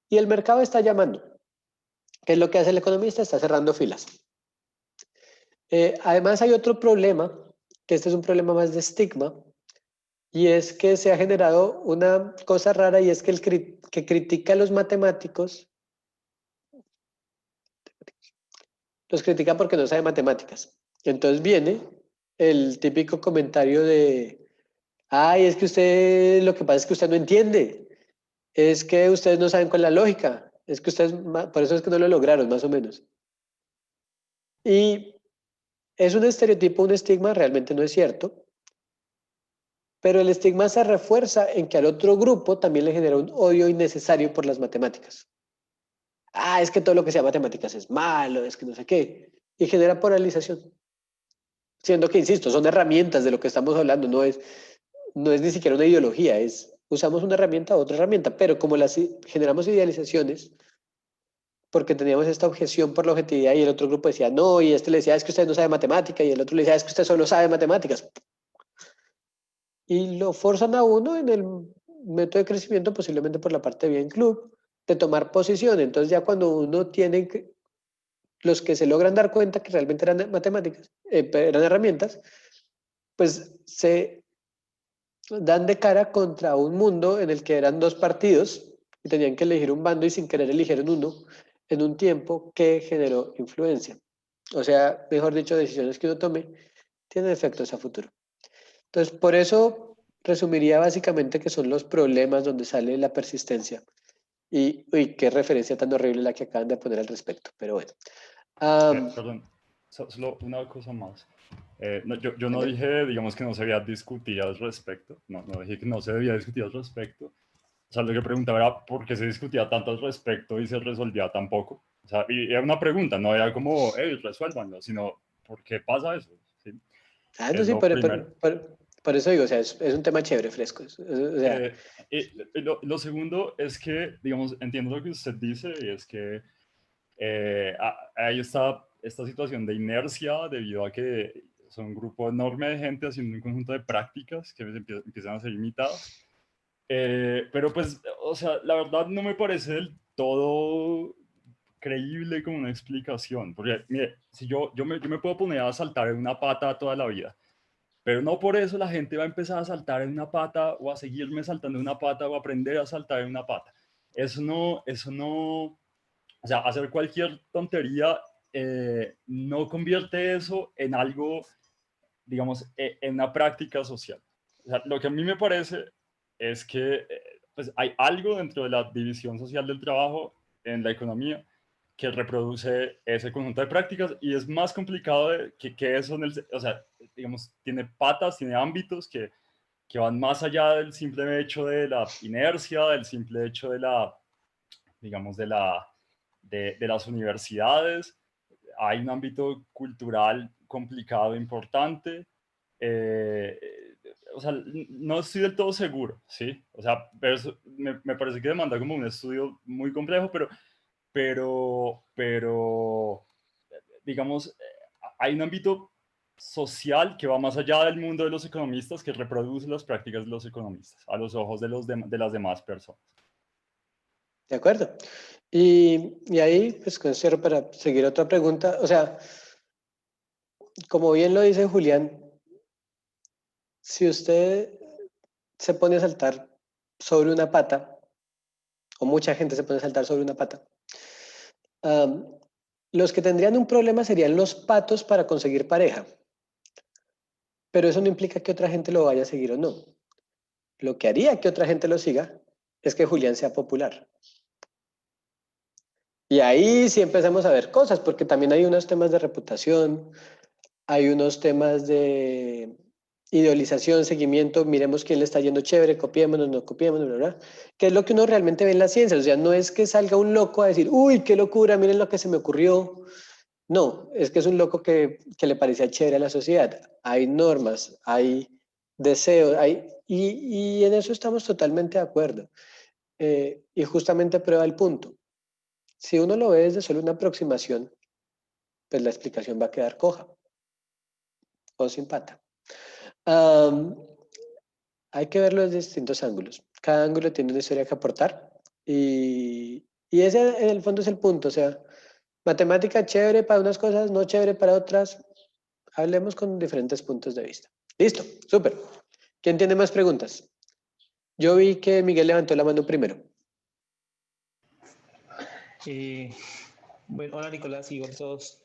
[SPEAKER 2] Y el mercado está llamando. ¿Qué es lo que hace el economista? Está cerrando filas. Además hay otro problema, que este es un problema más de estigma, y es que se ha generado una cosa rara y es que el que critica a los matemáticos, los critica porque no sabe matemáticas. Entonces viene el típico comentario de, ay, es que usted, lo que pasa es que usted no entiende, es que ustedes no saben cuál es la lógica, es que ustedes, por eso es que no lo lograron, más o menos. Y es un estereotipo, un estigma, realmente no es cierto, pero el estigma se refuerza en que al otro grupo también le genera un odio innecesario por las matemáticas. Ah, es que todo lo que sea matemáticas es malo, es que no sé qué, y genera polarización. Siendo que, insisto, son herramientas de lo que estamos hablando, no es ni siquiera una ideología, usamos una herramienta u otra herramienta, pero como las generamos idealizaciones, porque teníamos esta objeción por la objetividad y el otro grupo decía no, y este le decía es que usted no sabe matemática, y el otro le decía es que usted solo sabe matemáticas. Y lo forzan a uno en el método de crecimiento, posiblemente por la parte de bien club, de tomar posición. Entonces ya cuando uno tiene los que se logran dar cuenta que realmente eran matemáticas, eran herramientas, pues se dan de cara contra un mundo en el que eran dos partidos y tenían que elegir un bando y sin querer eligieron uno en un tiempo que generó influencia. O sea, mejor dicho, decisiones que uno tome tienen efectos a futuro. Entonces, por eso resumiría básicamente que son los problemas donde sale la persistencia. Y, uy, qué referencia tan horrible la que acaban de poner al respecto, pero bueno.
[SPEAKER 3] Perdón, solo una cosa más. Yo no
[SPEAKER 2] Dale.
[SPEAKER 3] dije, digamos, que no se debía discutir al respecto. No dije que no se debía discutir al respecto. O sea, lo que preguntaba era por qué se discutía tanto al respecto y se resolvía tan poco. O sea, y era una pregunta, no era como, hey, resuélvanlo, sino, ¿por qué pasa eso? ¿Sí?
[SPEAKER 2] No,
[SPEAKER 3] Es
[SPEAKER 2] sí,
[SPEAKER 3] lo primero.
[SPEAKER 2] por eso digo, o sea, es un tema chévere, fresco. O sea,
[SPEAKER 3] Lo segundo es que, digamos, entiendo lo que usted dice, y es que hay esta situación de inercia debido a que son un grupo enorme de gente haciendo un conjunto de prácticas que empiezan a ser imitadas. Pero pues, o sea, la verdad no me parece del todo creíble como una explicación, porque mire, si yo me puedo poner a saltar en una pata toda la vida, pero no por eso la gente va a empezar a saltar en una pata o a seguirme saltando en una pata o a aprender a saltar en una pata. Eso no, o sea, hacer cualquier tontería no convierte eso en algo, digamos, en una práctica social. O sea, lo que a mí me parece es que pues hay algo dentro de la división social del trabajo en la economía que reproduce ese conjunto de prácticas y es más complicado que eso, o sea, digamos, tiene patas, tiene ámbitos que van más allá del simple hecho de la inercia, del simple hecho de la, digamos, de las universidades. Hay un ámbito cultural complicado, importante. Eh, o sea, no estoy del todo seguro, ¿sí? O sea, pero me parece que demanda como un estudio muy complejo, pero digamos, hay un ámbito social que va más allá del mundo de los economistas, que reproduce las prácticas de los economistas a los ojos de las demás personas.
[SPEAKER 2] de acuerdo. Y ahí, pues, con cierro para seguir otra pregunta. O sea, como bien lo dice Julián, si usted se pone a saltar sobre una pata, o mucha gente se pone a saltar sobre una pata, los que tendrían un problema serían los patos para conseguir pareja. Pero eso no implica que otra gente lo vaya a seguir o no. Lo que haría que otra gente lo siga es que Julián sea popular. Y ahí sí empezamos a ver cosas, porque también hay unos temas de reputación, hay unos temas de idealización, seguimiento, miremos quién le está yendo chévere, copiémonos, no copiémonos, ¿verdad? Que es lo que uno realmente ve en la ciencia. O sea, no es que salga un loco a decir, uy, qué locura, miren lo que se me ocurrió. No, es que es un loco que le parecía chévere a la sociedad. Hay normas, hay deseos, y en eso estamos totalmente de acuerdo. Y justamente prueba el punto. Si uno lo ve desde solo una aproximación, pues la explicación va a quedar coja o sin pata. Hay que verlo desde distintos ángulos. Cada ángulo tiene una historia que aportar y ese en el fondo es el punto. O sea, matemática chévere para unas cosas, no chévere para otras. Hablemos con diferentes puntos de vista. Listo, súper. ¿Quién tiene más preguntas? Yo vi que Miguel levantó la mano primero.
[SPEAKER 4] Bueno, hola Nicolás y hola a todos.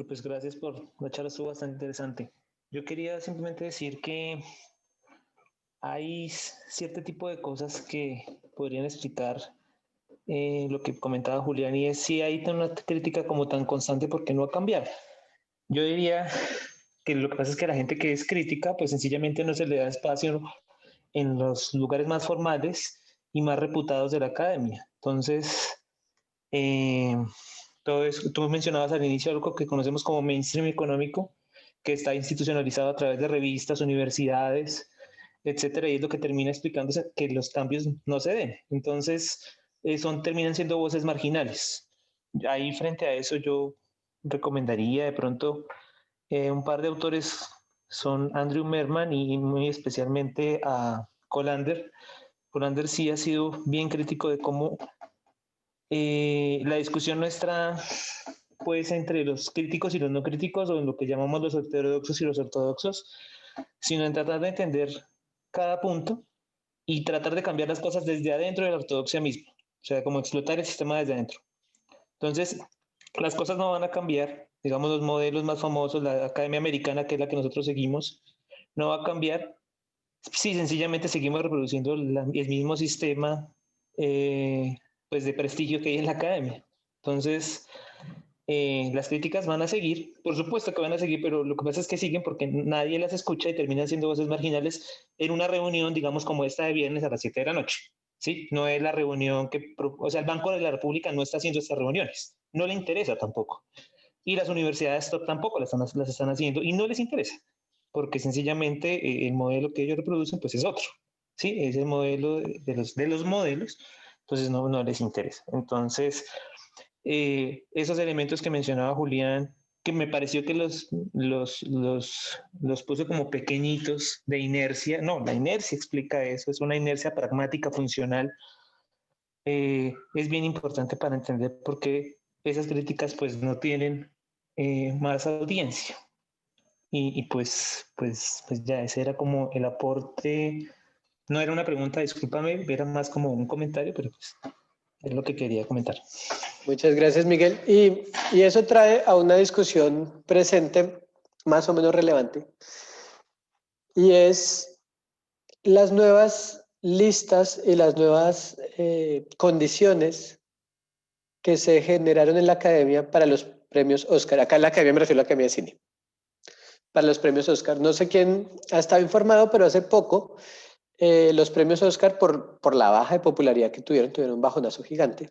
[SPEAKER 4] Pues gracias por la charla, estuvo bastante interesante. Yo quería simplemente decir que hay cierto tipo de cosas que podrían explicar lo que comentaba Julián, y es si hay una crítica como tan constante, ¿por qué no ha cambiado? Yo diría que lo que pasa es que la gente que es crítica, pues sencillamente no se le da espacio en los lugares más formales y más reputados de la academia. Entonces, todo eso, tú mencionabas al inicio algo que conocemos como mainstream económico, que está institucionalizado a través de revistas, universidades, etcétera, y es lo que termina explicándose que los cambios no se den. Entonces, terminan siendo voces marginales. Ahí frente a eso yo recomendaría de pronto un par de autores, son Andrew Merman y muy especialmente a Colander. Colander sí ha sido bien crítico de cómo la discusión nuestra pues entre los críticos y los no críticos, o en lo que llamamos los heterodoxos y los ortodoxos, sino en tratar de entender cada punto y tratar de cambiar las cosas desde adentro de la ortodoxia misma. O sea, como explotar el sistema desde adentro. Entonces, las cosas no van a cambiar. Digamos, los modelos más famosos, la Academia Americana, que es la que nosotros seguimos, no va a cambiar si sencillamente seguimos reproduciendo el mismo sistema pues de prestigio que hay en la academia. Entonces, las críticas van a seguir, por supuesto que van a seguir, pero lo que pasa es que siguen porque nadie las escucha y terminan siendo voces marginales en una reunión, digamos, como esta de viernes a las 7 de la noche. ¿Sí? No es la reunión que, o sea, el Banco de la República no está haciendo estas reuniones, no le interesa tampoco. Y las universidades tampoco las están haciendo y no les interesa, porque sencillamente el modelo que ellos reproducen pues es otro, ¿sí? Es el modelo de los modelos, entonces no les interesa. Entonces, esos elementos que mencionaba Julián, que me pareció que los puso como pequeñitos de inercia. No, la inercia explica eso, es una inercia pragmática funcional. Es bien importante para entender por qué esas críticas pues no tienen más audiencia. Y pues ya ese era como el aporte. No era una pregunta, discúlpame, era más como un comentario, pero pues es lo que quería comentar.
[SPEAKER 2] Muchas gracias, Miguel. Y eso trae a una discusión presente más o menos relevante, y es las nuevas listas y las nuevas condiciones que se generaron en la academia para los premios Oscar. Acá en la academia me refiero a la Academia de Cine. Para los premios Oscar. No sé quién ha estado informado, pero hace poco los premios Oscar, por la baja de popularidad que tuvieron un bajonazo gigante.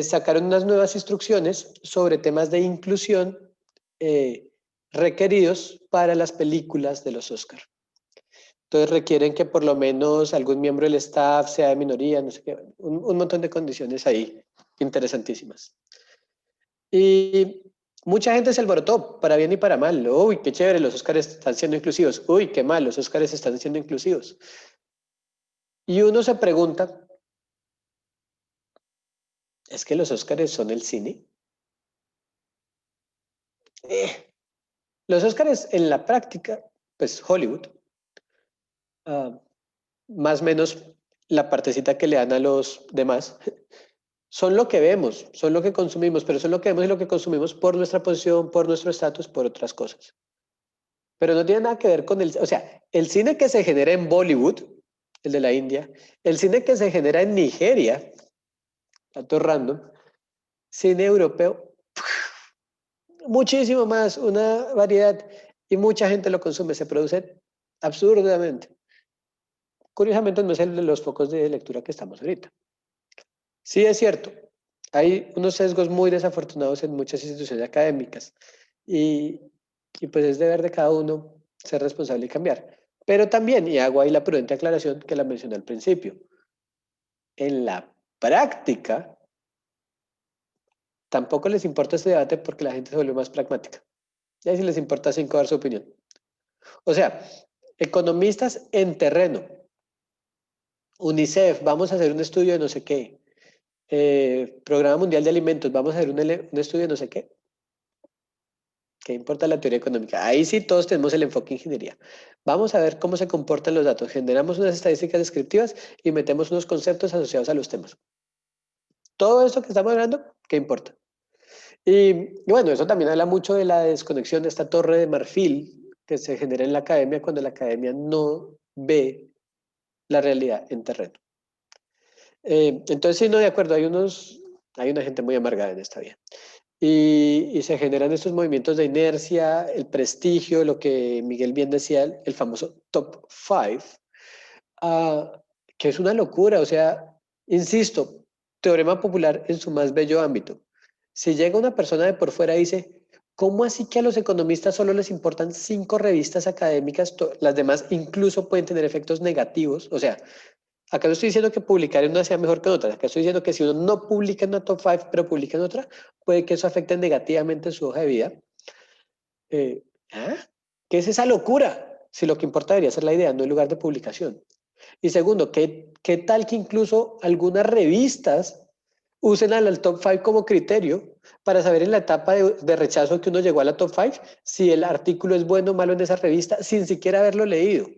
[SPEAKER 2] Sacaron unas nuevas instrucciones sobre temas de inclusión requeridos para las películas de los Oscar. Entonces requieren que por lo menos algún miembro del staff sea de minoría, no sé qué, un montón de condiciones ahí interesantísimas. Y mucha gente se alborotó, para bien y para mal. Uy, qué chévere, los Oscars están siendo inclusivos. Uy, qué mal, los Oscars están siendo inclusivos. Y uno se pregunta, ¿es que los Oscars son el cine? Los Oscars en la práctica, pues Hollywood, más o menos la partecita que le dan a los demás, son lo que vemos, son lo que consumimos, pero son lo que vemos y lo que consumimos por nuestra posición, por nuestro estatus, por otras cosas. Pero no tiene nada que ver con el, o sea, el cine que se genera en Bollywood, el de la India, el cine que se genera en Nigeria, tanto random, cine europeo, muchísimo más, una variedad, y mucha gente lo consume, se produce absurdamente. Curiosamente no es el de los focos de lectura que estamos ahorita. Sí es cierto, hay unos sesgos muy desafortunados en muchas instituciones académicas, y pues es deber de cada uno ser responsable y cambiar. Pero también, y hago ahí la prudente aclaración que la mencioné al principio, en la práctica tampoco les importa este debate porque la gente se vuelve más pragmática. Y ahí sí les importa 5 dar su opinión. O sea, economistas en terreno, UNICEF, vamos a hacer un estudio de no sé qué, Programa Mundial de Alimentos, vamos a hacer un estudio de no sé qué. ¿Qué importa la teoría económica? Ahí sí todos tenemos el enfoque ingeniería. Vamos a ver cómo se comportan los datos. Generamos unas estadísticas descriptivas y metemos unos conceptos asociados a los temas. Todo esto que estamos hablando, ¿qué importa? Y bueno, eso también habla mucho de la desconexión de esta torre de marfil que se genera en la academia cuando la academia no ve la realidad en terreno. Entonces, sí, no, de acuerdo, hay una gente muy amargada en esta vida. Y se generan estos movimientos de inercia, el prestigio, lo que Miguel bien decía, el famoso top 5, que es una locura. O sea, insisto, teorema popular en su más bello ámbito. Si llega una persona de por fuera y dice, ¿cómo así que a los economistas solo les importan 5 revistas académicas? Las demás incluso pueden tener efectos negativos. O sea, acá no estoy diciendo que publicar en una sea mejor que en otra. Acá estoy diciendo que si uno no publica en una top 5, pero publica en otra, puede que eso afecte negativamente su hoja de vida. ¿Qué es esa locura? Si lo que importa debería ser la idea, no el lugar de publicación. Y segundo, ¿qué tal que incluso algunas revistas usen al top 5 como criterio para saber en la etapa de rechazo que uno llegó a la top 5 si el artículo es bueno o malo en esa revista sin siquiera haberlo leído?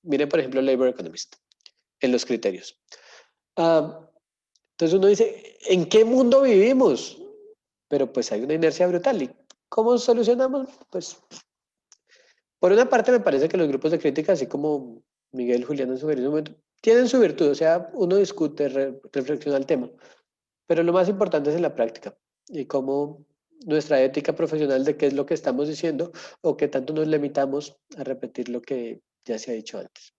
[SPEAKER 2] Miren, por ejemplo, Labor Economist, en los criterios. Entonces uno dice, ¿en qué mundo vivimos? Pero pues hay una inercia brutal. ¿Y cómo solucionamos? Pues, por una parte me parece que los grupos de crítica, así como Miguel, Julián en su momento, tienen su virtud, o sea, uno discute, reflexiona el tema, pero lo más importante es en la práctica y cómo nuestra ética profesional de qué es lo que estamos diciendo o qué tanto nos limitamos a repetir lo que ya se ha dicho antes.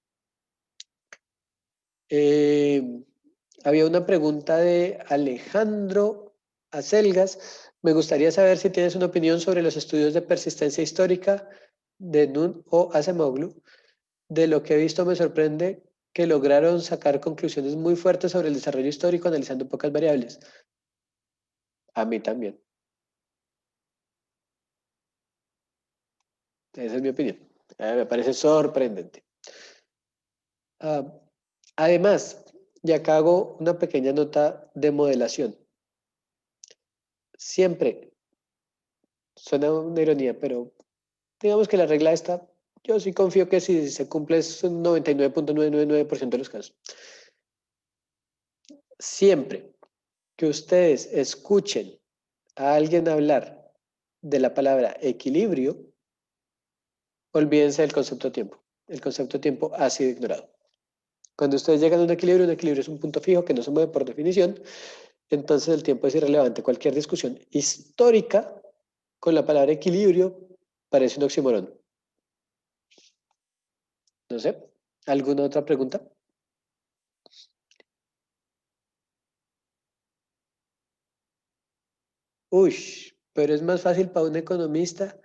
[SPEAKER 2] Había una pregunta de Alejandro Acelgas. Me gustaría saber si tienes una opinión sobre los estudios de persistencia histórica de Nun o Acemoglu. De lo que he visto me sorprende que lograron sacar conclusiones muy fuertes sobre el desarrollo histórico analizando pocas variables. A mí también. Esa es mi opinión. Me parece sorprendente. Además, y acá hago una pequeña nota de modelación. Siempre, suena una ironía, pero digamos que la regla está, yo sí confío que si se cumple es un 99.999% de los casos. Siempre que ustedes escuchen a alguien hablar de la palabra equilibrio, olvídense del concepto de tiempo. El concepto de tiempo ha sido ignorado. Cuando ustedes llegan a un equilibrio es un punto fijo que no se mueve por definición, entonces el tiempo es irrelevante. Cualquier discusión histórica con la palabra equilibrio parece un oxímoron. No sé, ¿alguna otra pregunta? Uy, pero es más fácil para un economista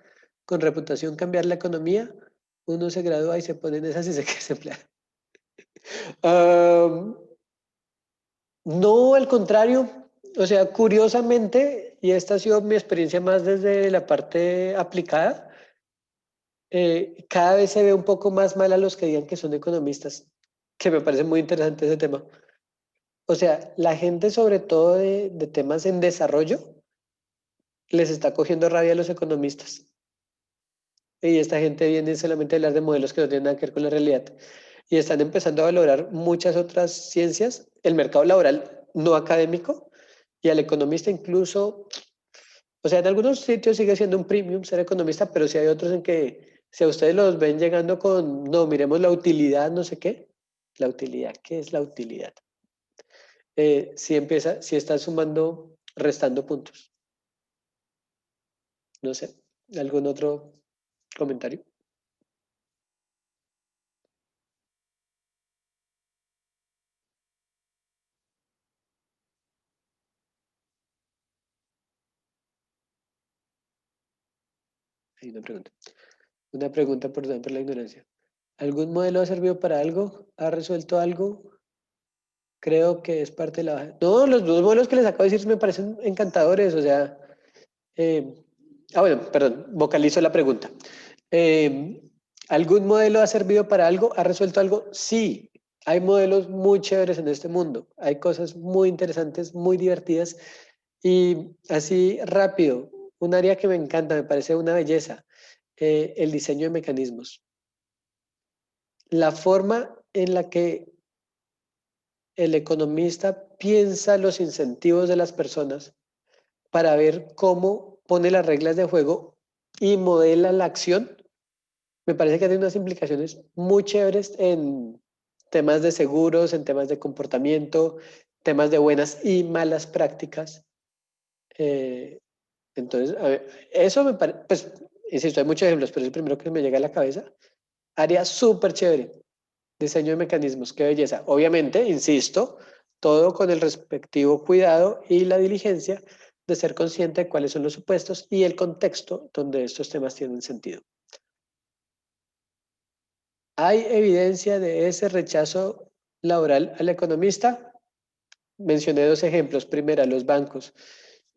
[SPEAKER 2] con reputación cambiar la economía. Uno se gradúa y se pone en esas y se queda desempleado. No, al contrario. O sea, curiosamente, y esta ha sido mi experiencia más desde la parte aplicada, cada vez se ve un poco más mal a los que digan que son economistas, que me parece muy interesante ese tema. O sea, la gente sobre todo de temas en desarrollo les está cogiendo rabia a los economistas. Y esta gente viene solamente a hablar de modelos que no tienen nada que ver con la realidad. Y están empezando a valorar muchas otras ciencias, el mercado laboral no académico, y al economista incluso, o sea, en algunos sitios sigue siendo un premium ser economista, pero si hay otros en que, si a ustedes los ven llegando con, no, miremos la utilidad, no sé qué, la utilidad, ¿qué es la utilidad? Si está sumando, restando puntos. No sé, ¿algún otro comentario? Hay una pregunta. Una pregunta por la ignorancia. ¿Algún modelo ha servido para algo? ¿Ha resuelto algo? Creo que es parte de la... No, los dos modelos que les acabo de decir me parecen encantadores, o sea... bueno, perdón, vocalizo la pregunta. ¿Algún modelo ha servido para algo? ¿Ha resuelto algo? Sí, hay modelos muy chéveres en este mundo. Hay cosas muy interesantes, muy divertidas. Y así rápido, un área que me encanta, me parece una belleza, el diseño de mecanismos. La forma en la que el economista piensa los incentivos de las personas para ver cómo pone las reglas de juego y modela la acción, me parece que tiene unas implicaciones muy chéveres en temas de seguros, en temas de comportamiento, temas de buenas y malas prácticas. Entonces, a ver, eso me parece, pues, insisto, hay muchos ejemplos, pero es el primero que me llega a la cabeza. Área súper chévere. Diseño de mecanismos, qué belleza. Obviamente, insisto, todo con el respectivo cuidado y la diligencia de ser consciente de cuáles son los supuestos y el contexto donde estos temas tienen sentido. ¿Hay evidencia de ese rechazo laboral al economista? Mencioné dos ejemplos. Primera, los bancos.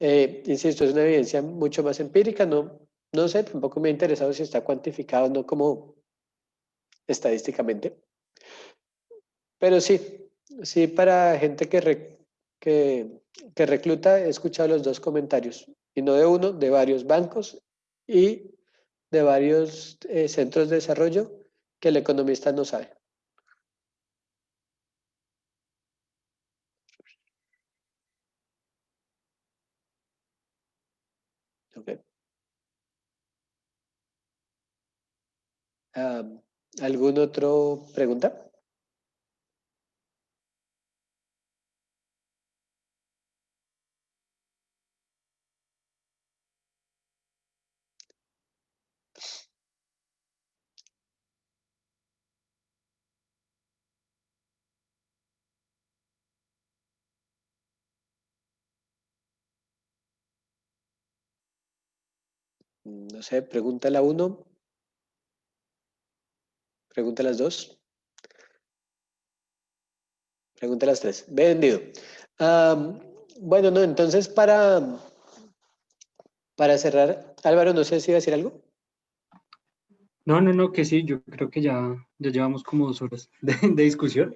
[SPEAKER 2] Insisto, es una evidencia mucho más empírica. No sé, tampoco me ha interesado si está cuantificado o no como estadísticamente. Pero sí, para gente que recluta, he escuchado los dos comentarios, y no de uno, de varios bancos y de varios centros de desarrollo que el economista no sabe. ¿Algún otro pregunta? No sé, pregunta la 1, pregunta las 2, pregunta las 3. Vendido. Bueno, no, entonces para cerrar, Álvaro, no sé si iba a decir algo.
[SPEAKER 5] No, que sí, yo creo que ya llevamos como 2 horas de discusión.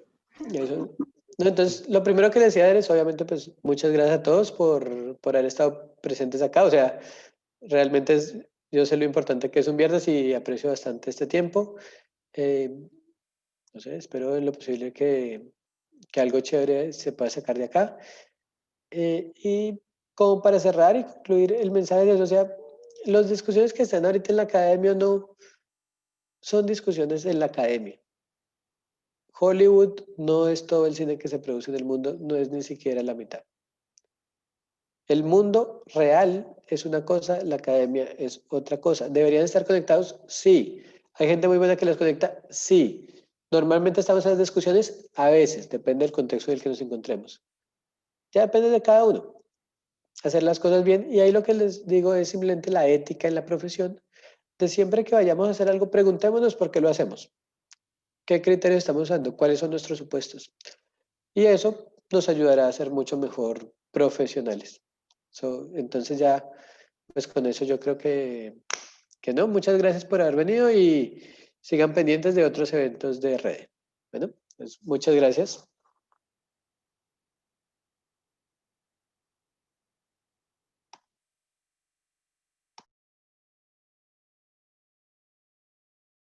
[SPEAKER 2] Eso. No, entonces, lo primero que le decía es, obviamente, pues muchas gracias a todos por haber estado presentes acá. O sea, realmente yo sé lo importante que es un viernes y aprecio bastante este tiempo. No sé, espero en lo posible que algo chévere se pueda sacar de acá. Y como para cerrar y concluir el mensaje de eso, o sea, las discusiones que están ahorita en la academia no son discusiones en la academia. Hollywood no es todo el cine que se produce en el mundo, no es ni siquiera la mitad. El mundo real es una cosa, la academia es otra cosa. ¿Deberían estar conectados? Sí. ¿Hay gente muy buena que los conecta? Sí. ¿Normalmente estamos en las discusiones? A veces, depende del contexto en el que nos encontremos. Ya depende de cada uno. Hacer las cosas bien. Y ahí lo que les digo es simplemente la ética en la profesión. De siempre que vayamos a hacer algo, preguntémonos por qué lo hacemos. ¿Qué criterios estamos usando? ¿Cuáles son nuestros supuestos? Y eso nos ayudará a ser mucho mejor profesionales. Entonces ya, pues con eso yo creo que no. Muchas gracias por haber venido y sigan pendientes de otros eventos de red. Bueno, pues muchas gracias.